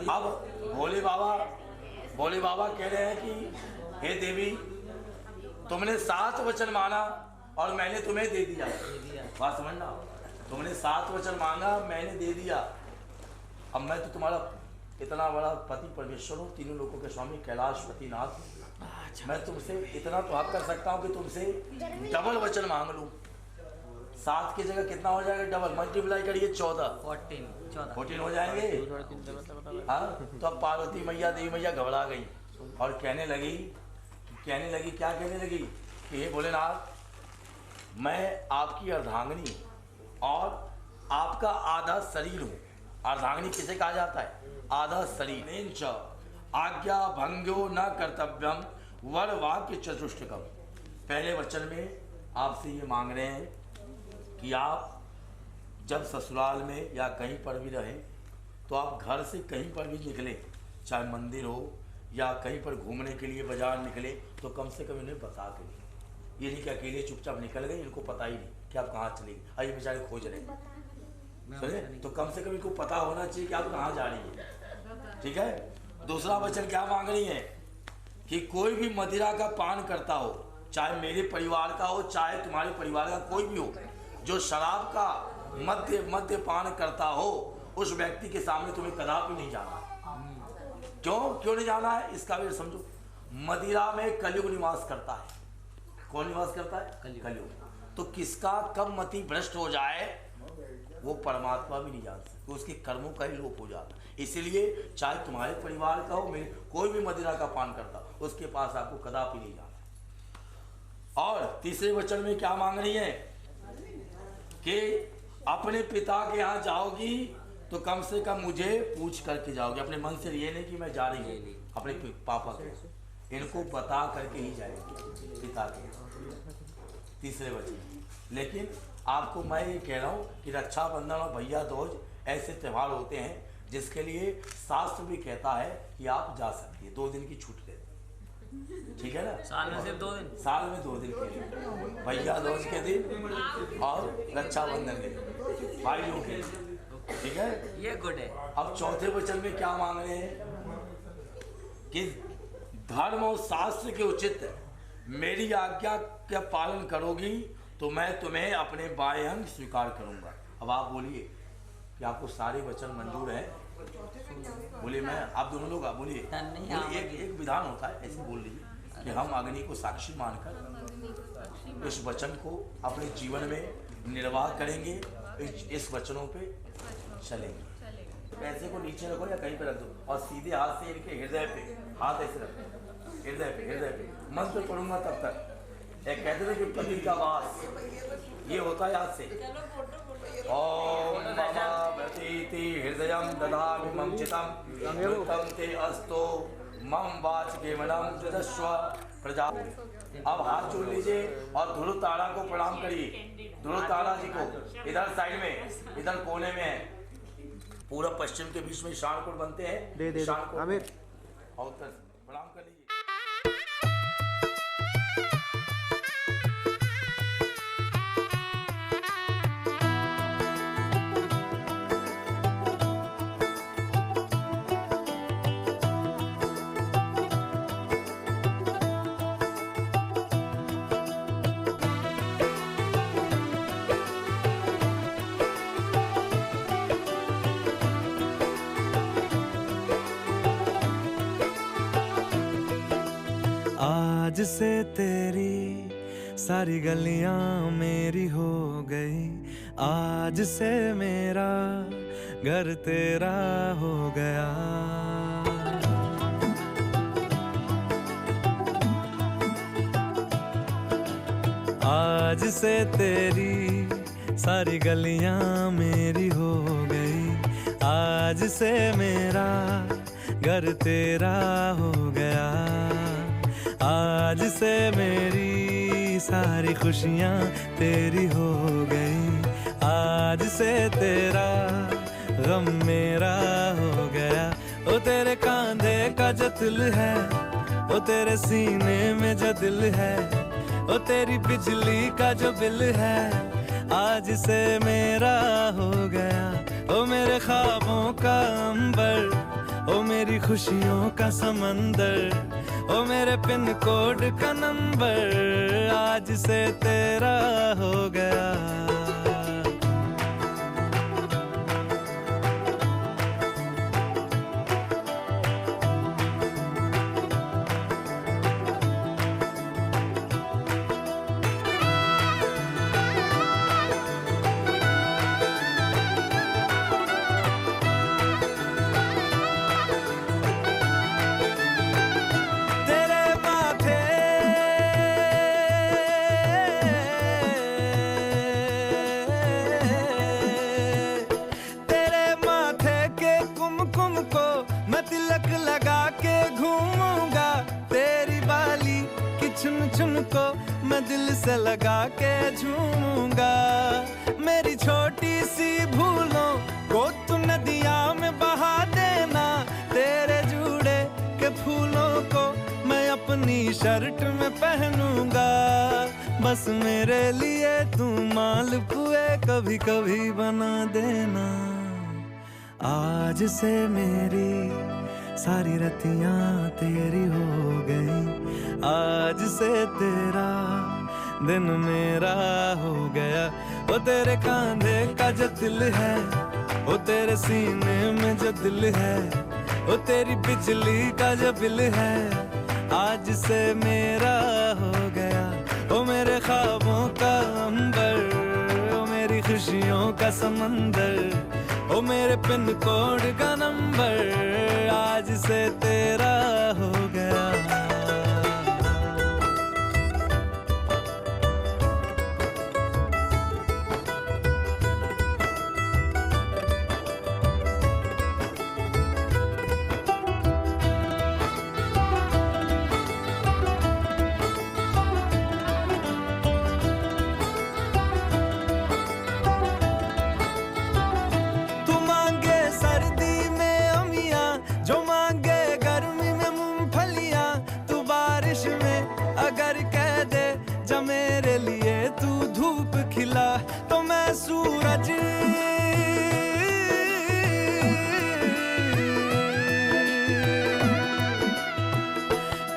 अब भोले बाबा कह रहे हैं कि हे देवी, तुमने 7 वचन माना और मैंने तुम्हें दे दिया। बात समझना, तुमने 7 वचन मांगा, मैंने दे दिया। अब मैं तो तुम्हारा इतना बड़ा पति परमेश्वर हूँ, तीनों लोगों के स्वामी कैलाशपति नाथ। मैं तुमसे इतना तो हक कर सकता हूँ कि तुमसे डबल वचन मांग लूँ। 7 की जगह कितना हो जाएगा? डबल मल्टीप्लाई करिए 14 हो जाएंगे। हाँ, तो अब पार्वती मैया, देवी मैया घबरा गई और कहने लगी क्या कहने लगी कि हे भोलेनाथ, मैं आपकी अर्धांगिनी हूँ और आपका आधा शरीर हूँ। अर्धांगिनी किसे कहा जाता है? आधा शरीर। नेंच आज्ञा भंग्यो न कर्तव्यम वर वाक्य चतुष्टकम। पहले वचन में आपसे ये मांग रहे हैं कि आप जब ससुराल में या कहीं पर भी रहें तो आप घर से कहीं पर भी निकले, चाहे मंदिर हो या कहीं पर घूमने के लिए बाजार निकले, तो कम से कम इन्हें बता के लिए। ये नहीं कि अकेले चुपचाप निकल गए, इनको पता ही नहीं कि आप कहाँ चले गए, अरे बेचारे खोज रहे हैं। तो कम से कम इनको पता होना चाहिए कि आप कहाँ जा रही हैं। ठीक है। दूसरा वचन क्या मांग रही है कि कोई भी मदिरा का पान करता हो, चाहे मेरे परिवार का हो चाहे तुम्हारे परिवार का कोई भी हो, जो शराब का मद्य पान करता हो, उस व्यक्ति के सामने तुम्हें कदापि नहीं जाना। क्यों नहीं जाना है? इसका भी समझो। मदिरा में कलयुग निवास करता है। कौन निवास करता है? कलयुग। तो किसका कब मति भ्रष्ट हो जाए वो परमात्मा भी नहीं जान सकते, तो उसके कर्मों का ही लोप हो जाता है। इसीलिए चाहे तुम्हारे परिवार का हो, मेरे कोई भी मदिरा का पान करता, उसके पास आपको कदापि नहीं जाना। और तीसरे वचन में क्या मांग रही है कि अपने पिता के यहाँ जाओगी तो कम से कम मुझे पूछ करके जाओगे। अपने मन से ये नहीं कि मैं जा रही हूँ अपने पापा के, इनको बता करके ही जाएंगे पिता के। तीसरे वचन। लेकिन आपको मैं ये कह रहा हूँ कि रक्षाबंधन और भैया दूज ऐसे त्यौहार होते हैं जिसके लिए शास्त्र भी कहता है कि आप जा सकती है, 2 दिन की छूट लेते। ठीक है ना? साल में सिर्फ 2 दिन, साल में 2 दिन के लिए, भैया दूज के दिन और रक्षाबंधन के दिन, भाइयों के दिन। ठीक है, ये गुड है। अब चौथे वचन में क्या मांग रहे हैं कि धर्म और शास्त्र के उचित मेरी आज्ञा का पालन करोगी तो मैं तुम्हें अपने बाएं अंग स्वीकार करूंगा। अब आप बोलिए कि आपको सारे वचन मंजूर है? बोलिए। मैं आप दोनों लोग आप बोलिए। एक विधान होता है, ऐसे बोल लीजिए कि हम अग्नि को साक्षी मानकर इस वचन को अपने जीवन में निर्वाह करेंगे, इस वचनों पे चलेंगे। पैसे को नीचे रखो या कहीं पे रख दो और सीधे हाथ से इनके हृदय पे हाथ ऐसे रखो, हृदय पे मंत्र पढ़ूंगा तब तक। एक कहते थे कि पति का वास ये होता है हाथ से। ओम मम प्रतीति हृदयम ददामि मम चितम युक्तम ते अस्तो मम वाच केवलम तदस्व प्रजा। अब हाथ जोड़ लीजिए और ध्रुव तारा को प्रणाम करिए। ध्रुव तारा जी को इधर साइड में, इधर कोने में है, पूर्व पश्चिम के बीच में शानकोट बनते हैं। शानकोट और प्रणाम कर लीजिए। से तेरी सारी गलियां मेरी हो गई, आज से मेरा घर तेरा हो गया। आज से तेरी सारी गलियां मेरी हो गई, आज से मेरा घर तेरा हो गया। आज से मेरी सारी खुशियां तेरी हो गई, आज से तेरा गम मेरा हो गया। ओ तेरे कांधे का जो दिल है, ओ तेरे सीने में जो दिल है, ओ तेरी बिजली का जो बिल है, आज से मेरा हो गया। ओ मेरे ख्वाबों का अंबर, ओ मेरी खुशियों का समंदर, ओ मेरे पिन कोड का नंबर, आज से तेरा हो गया। को मैं दिल से लगा के झूमूंगा। मेरी छोटी सी भूलों को तू नदिया में बहा देना, तेरे जुड़े के फूलों को मैं अपनी शर्ट में पहनूंगा। बस मेरे लिए तू मालपुए कभी कभी बना देना। आज से मेरी सारी रतियां तेरी हो गई, आज से तेरा दिन मेरा हो गया। वो तेरे कांधे का जो दिल है, वो तेरे सीने में जो दिल है, वो तेरी बिजली का जो बिल है, आज से मेरा हो गया। वो मेरे ख्वाबों का अंबर, वो मेरी खुशियों का समंदर, ओ मेरे पिन कोड का नंबर, आज से तेरा हो गया।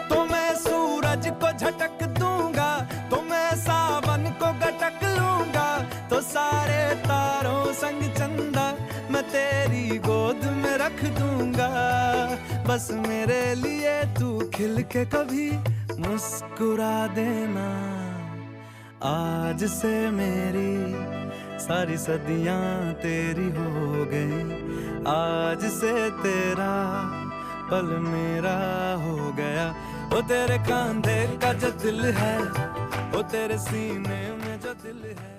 तो मैं सूरज को झटक दूंगा, तो मैं सावन को गटक लूंगा। तो सारे तारों संग चंदा मैं तेरी गोद में रख दूंगा। बस मेरे लिए तू खिल के कभी मुस्कुरा देना। आज से मेरी सारी सदियां तेरी हो गई, आज से तेरा पल मेरा हो गया। वो तेरे कांधे का जो दिल है, वो तेरे सीने में जो दिल है।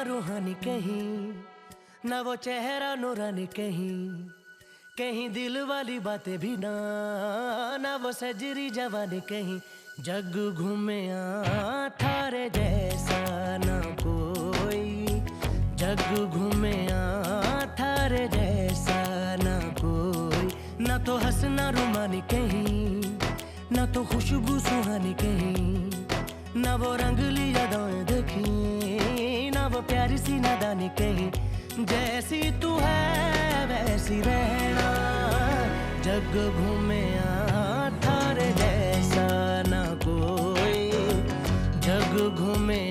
रूहानी कहीं ना वो चेहरा नूरानी कहीं, कहीं दिल वाली बातें भी ना वो सजरी जवानी कहीं। जग घूमे थारे जैसा ना कोई, जग घूमे थारे जैसा ना कोई। ना तो हंसना रुमानी कहीं, ना तो खुशबू सुहानी कहीं, ना वो रंगली यादें देखी, ना वो प्यारी सी नादानी कहीं। जैसी तू है वैसी रहना, जग घूमे थारे जैसा ना कोई, जग घूमे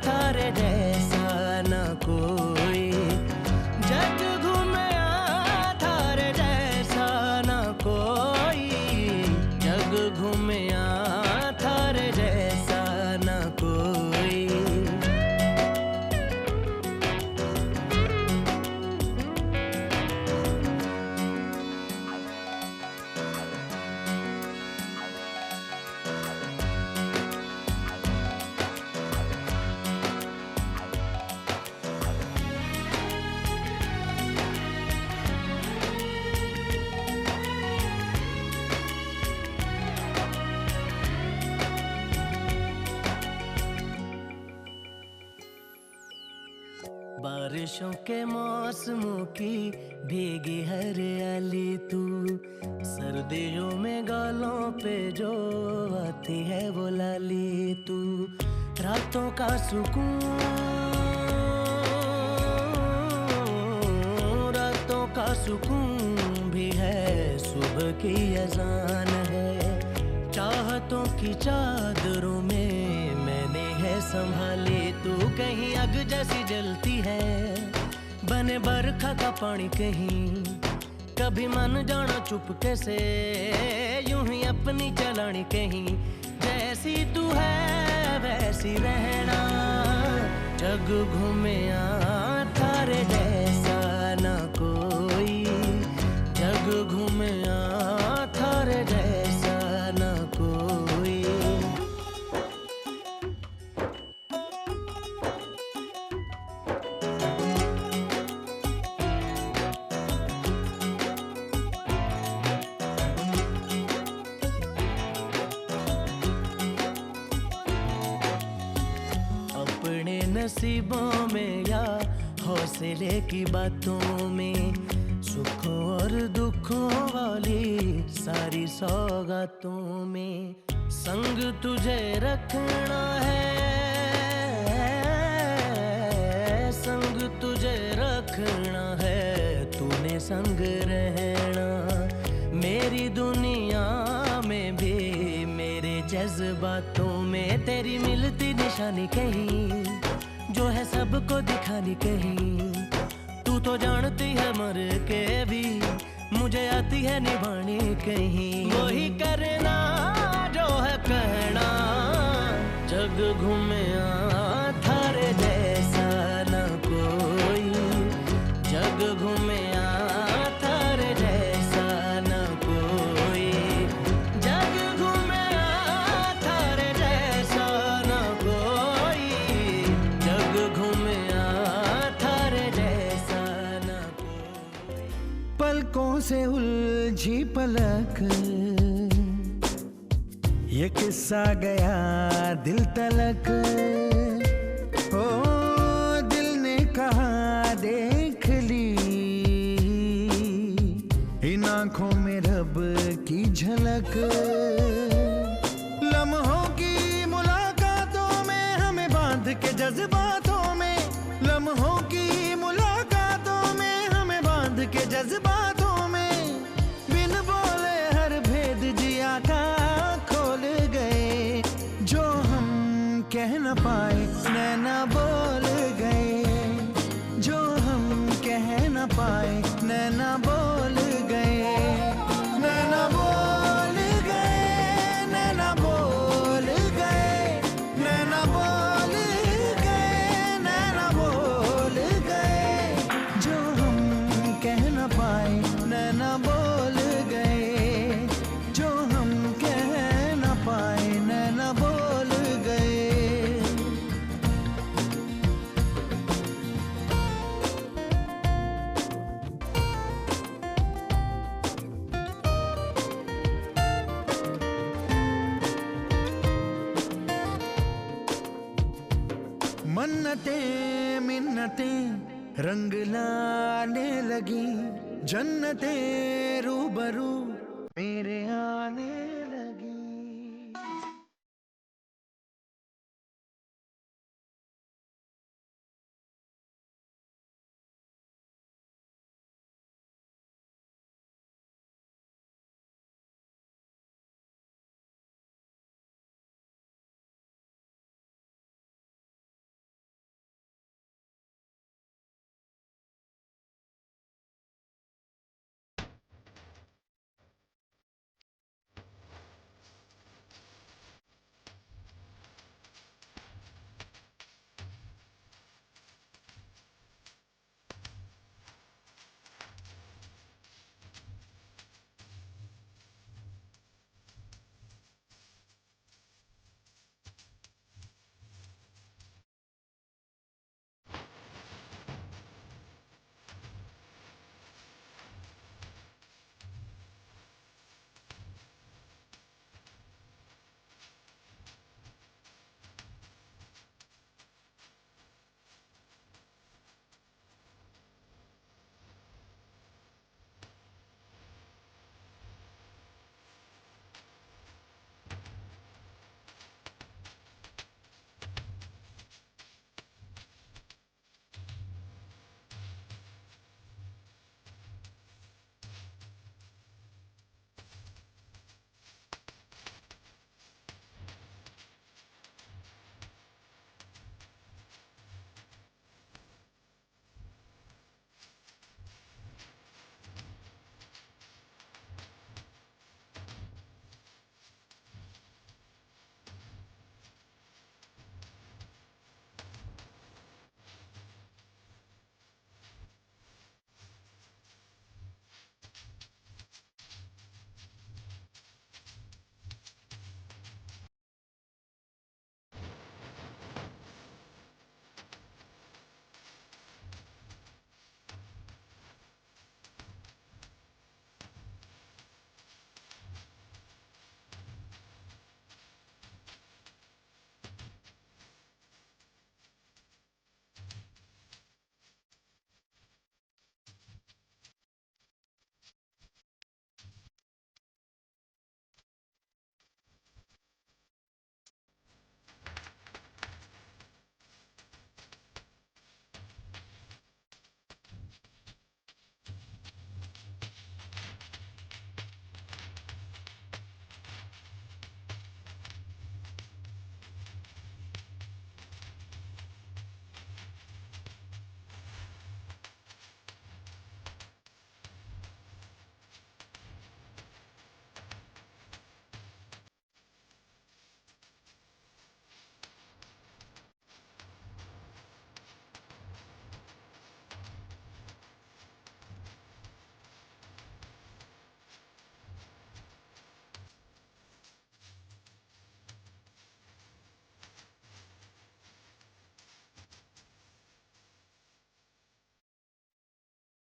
थारे जैसा ना कोई, जग घूमे थारे जैसा ना कोई, जग घूमे थारे जैसा ना कोई। बारिशों के मौसमों की भीगी हरियाली तू, सर्दियों में गालों पे जो आती है वो लाली तू, रातों का सुकून, रातों का सुकून भी है, सुबह की अजान है, चाहतों की चादरों में मैंने है संभाली तू, कहीं आग जैसी जलती है, बने बरखा का पानी कहीं, कभी मन जाना चुपके से, यूं ही अपनी चलानी कहीं। जैसी तू है वैसी रहना, जग घूमे थारे जैसा ना कोई, जग घूमे थारे जैसा ना कोई। अपने नसीबों में या हौसले की बातों में, सुखों और दुखों वाली सारी सौगातों में, संग तुझे रखना है, संग तुझे रखना है, तूने संग रहना, मेरी दुनिया में भी मेरे जज्बातों में, तेरी मिलती निशानी कहीं, जो है सबको दिखानी कहीं, तू तो जानती है मर के भी, मुझे आती है निभानी कहीं, वही करना जो है कहना, जग घूमे थारे जैसा ना कोई, जग घूमे थारे जैसा ना कोई, जग घूमे थारे जैसा ना कोई, जग घूमे थारे जैसा ना कोई। पलकों से उलझी पलक, ये किस्सा गया दिल तलक, ओ दिल ने कहा देख ली, इन आंखों में रब की झलक, लम्हों की मुलाकातों में हमें बांध के जज्बातों में, लम्हों की मुलाकातों में हमें बांध के जज्बातों में, बिन बोले हर भेद जिया का खोल गए, जो हम कह न पाए नैना बोल गए, जो हम कह न पाए नैना बोल गए, नैना बोल गए, नैना बोल गए, नैना बोल गए, नैना बोल गए, जो हम कह न पाए नैना बोल गए, जो हम कह न पाए नैना बोल गए। मन्नतें मिन्नतें रंग लाने लगी, जन्नतें रूबरू मेरे आने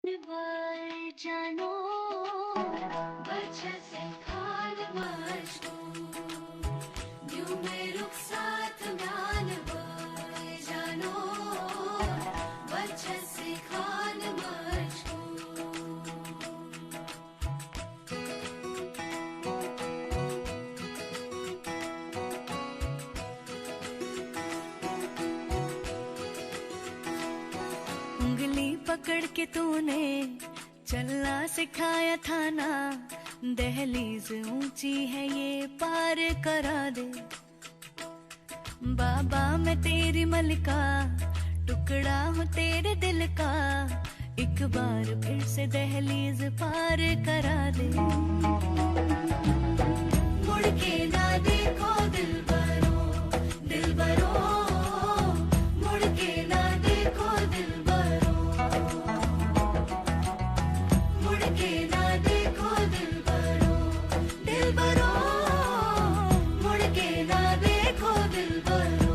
जानो बच्चा से खान मशहूर यूं में रुखसात म्यान जानो बच्चा से खान उंगली पकड़ के तूने चलना सिखाया था ना, दहलीज ऊंची है ये पार करा दे। बाबा मैं तेरी मलिका, टुकड़ा हूँ तेरे दिल का, एक बार फिर से दहलीज पार करा दे। मुड़ के ना देखो दिलबरो, दिलबरो, मुड़ के ना देखो दिलबरो, मुड़ के ना देखो दिलबरो, दिलबरो, मुड़ के ना देखो दिलबरो।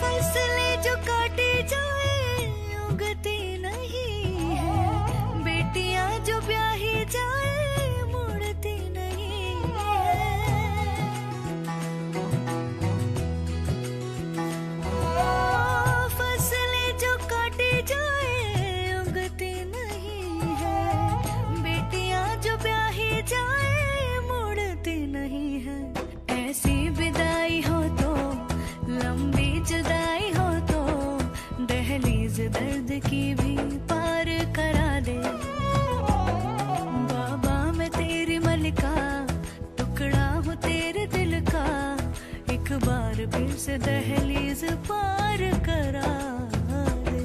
फसलें जो काटी जाए उगती नहीं है, बेटियां जो ब्याही जाए मुड़ती नहीं है। फसलें जो काटी जाए उगती नहीं है, बेटियां जो ब्याही जाए मुड़ती नहीं है। ऐसी विदाई हो तो लंबी जुदाई हो तो दहलीज दर्द की भी पार करा दे। बाबा मैं तेरी मलिका, टुकड़ा हूँ तेरे दिल का, एक बार फिर से दहलीज पार करा दे।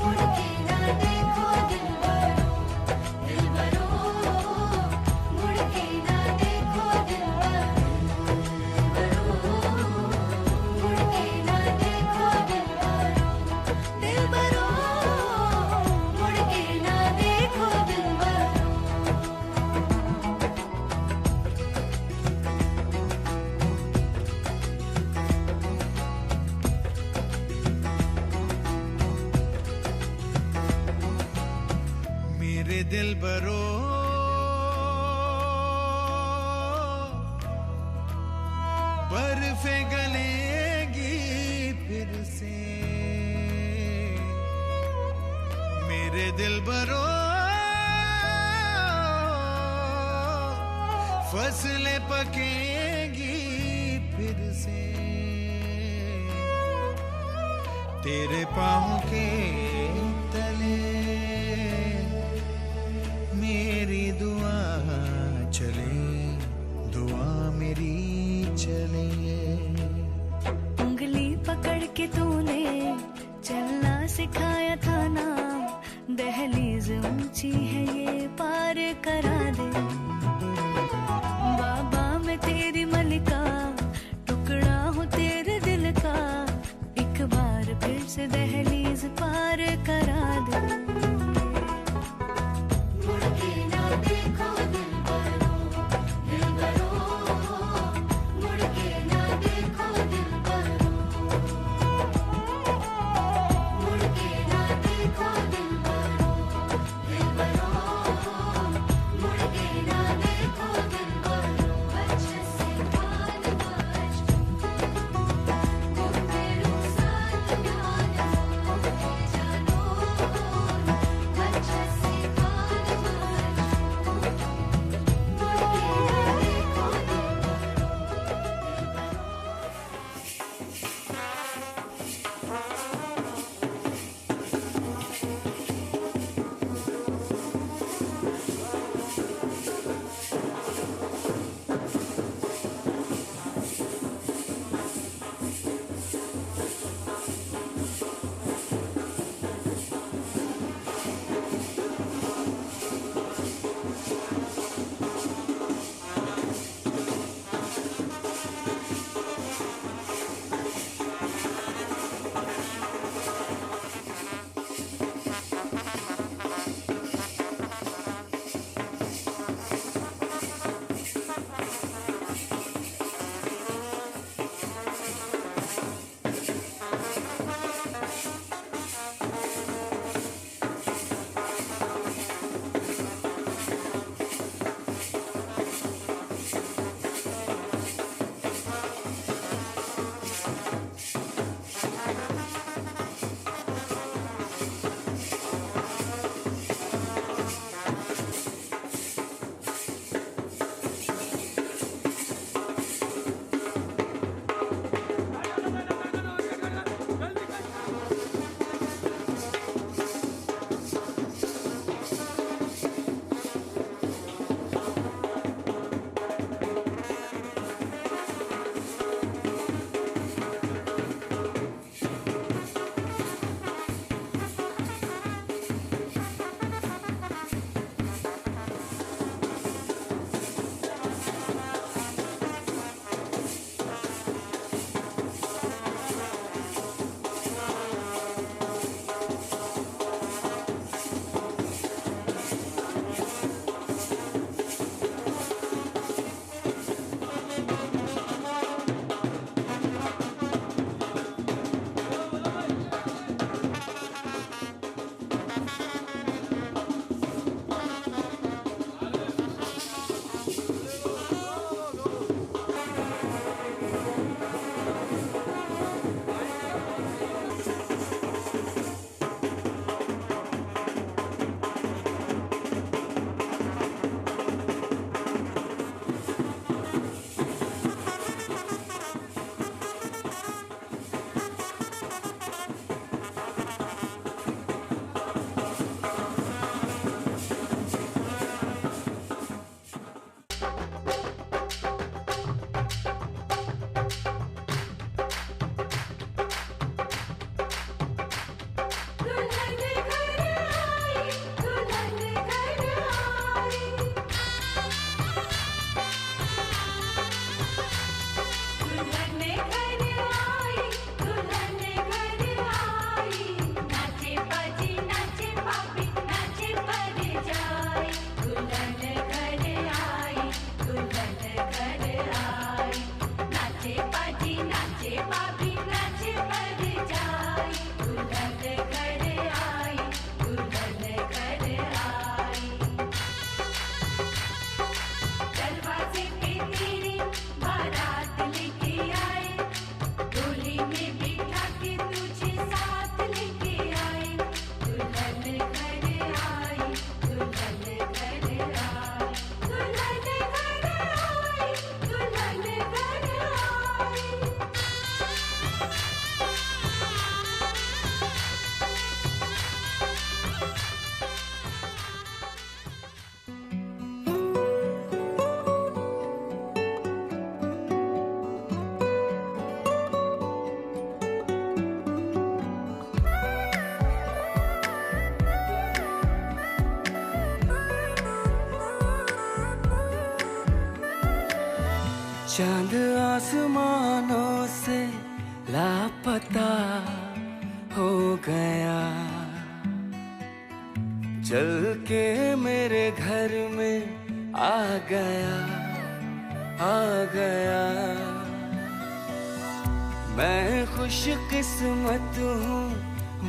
मुड़ के ना देखो दिलबरो, दिलबरो, मुड़ के ना देखो दिलबरो, मुड़ के ना देखो दिलबरो, दिलबरो, मुड़ के ना देखो दिलबरो। मेरे दिल बरो बर्फे गलेगी फिर से, मेरे दिल बरो फसलें पकेगी फिर से, तेरे पाँव के तले मेरी दुआ चले, दुआ मेरी चले। उंगली पकड़ के तूने चलना सिखाया था ना, दहलीज ऊंची है ये पार करा दे। बाबा मैं तेरी मलिका, टुकड़ा हूँ तेरे दिल का, एक बार फिर से दहलीज पार करा दे। मुड़ के ना देखो दिलबरो, दिलबरो, मुड़ के ना देखो दिलबरो, मुड़ के ना देखो दिलबरो, दिलबरो, मुड़ के ना देखो दिलबरो। बच्चे से खान मशहूर, यूं में रुखसात म्यान चांद आसमानों से लापता हो गया, चल के मेरे घर में आ गया, आ गया। मैं खुशकिस्मत हूँ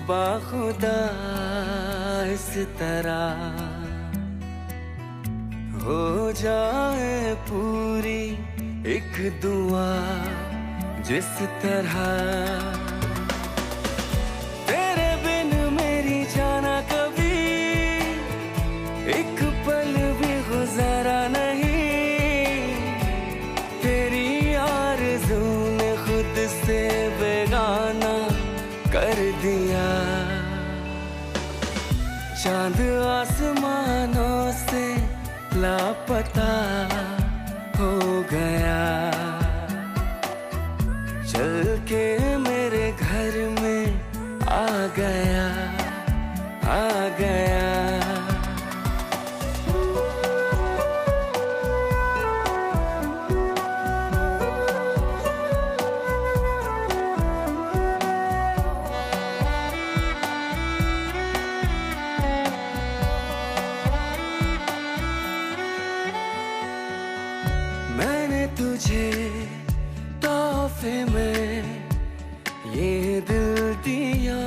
बाखुदा इस तरह हो जाए पूरी एक दुआ जिस तरह। तेरे बिन मेरी जाना कभी एक पल भी गुजारा नहीं, तेरी आरज़ू ने खुद से बेगाना कर दिया। चांद आसमानों से लापता हो गया, चल के मेरे घर में आ गया, आ गया। मैंने तुझे तोहफे में ये दिल दिया,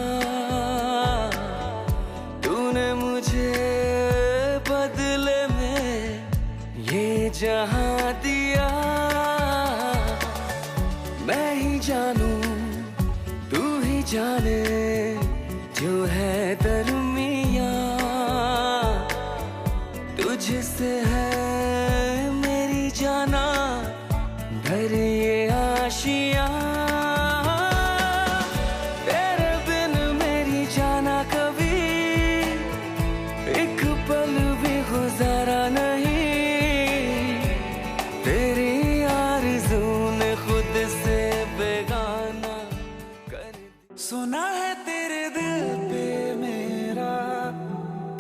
तूने मुझे बदले में ये जहां दिया। मैं ही जानूं तू ही जाने जो है दरमिया, तुझसे है जाना भर ये आशिया। तेरे बिन मेरी जाना कभी एक पल भी गुजारा नहीं, तेरी आरज़ू ने खुद से बेगाना कर दिया। सुना है तेरे दिल पे मेरा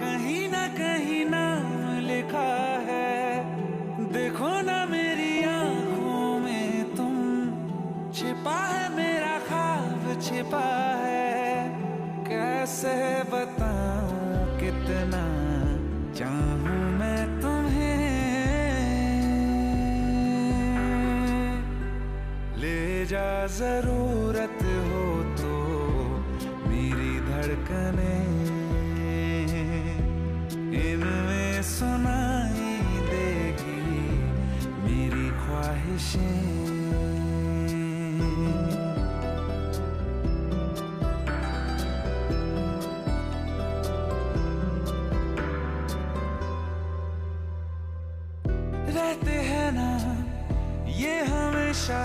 कहीं ना कहीं नाम लिखा है, देखो ना मेरी आँखों में तुम, छिपा है मेरा ख्वाब छिपा है। कैसे बताऊं कितना चाहूं मैं तुम्हें, ले जा जरूरत हो तो मेरी धड़कने, इनमें सुनाई देगी मेरी ख्वाहिशें। रहते हैं ना ये हमेशा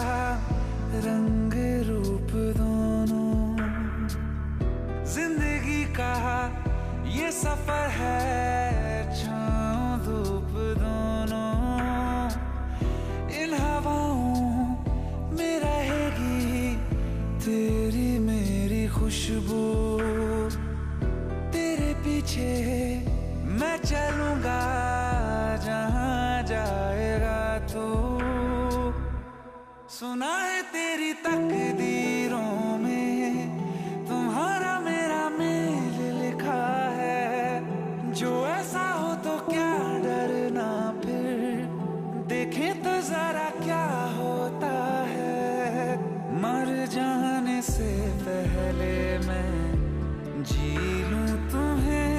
रंग रूप दोनों, जिंदगी का ये सफर है छाँव धूप दोनों। इन हवाओं में रहेगी तेरी मेरी खुशबू, तेरे पीछे मैं चलूंगा जहाँ जाएगा तू। सुना है तेरी तकदीरों में तुम्हारा मेरा मेल लिखा है, जो ऐसा हो तो क्या डरना फिर, देखें तो जरा क्या होता है। मर जाने से पहले मैं जी लूं तुम्हें,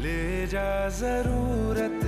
ले जा जरूरत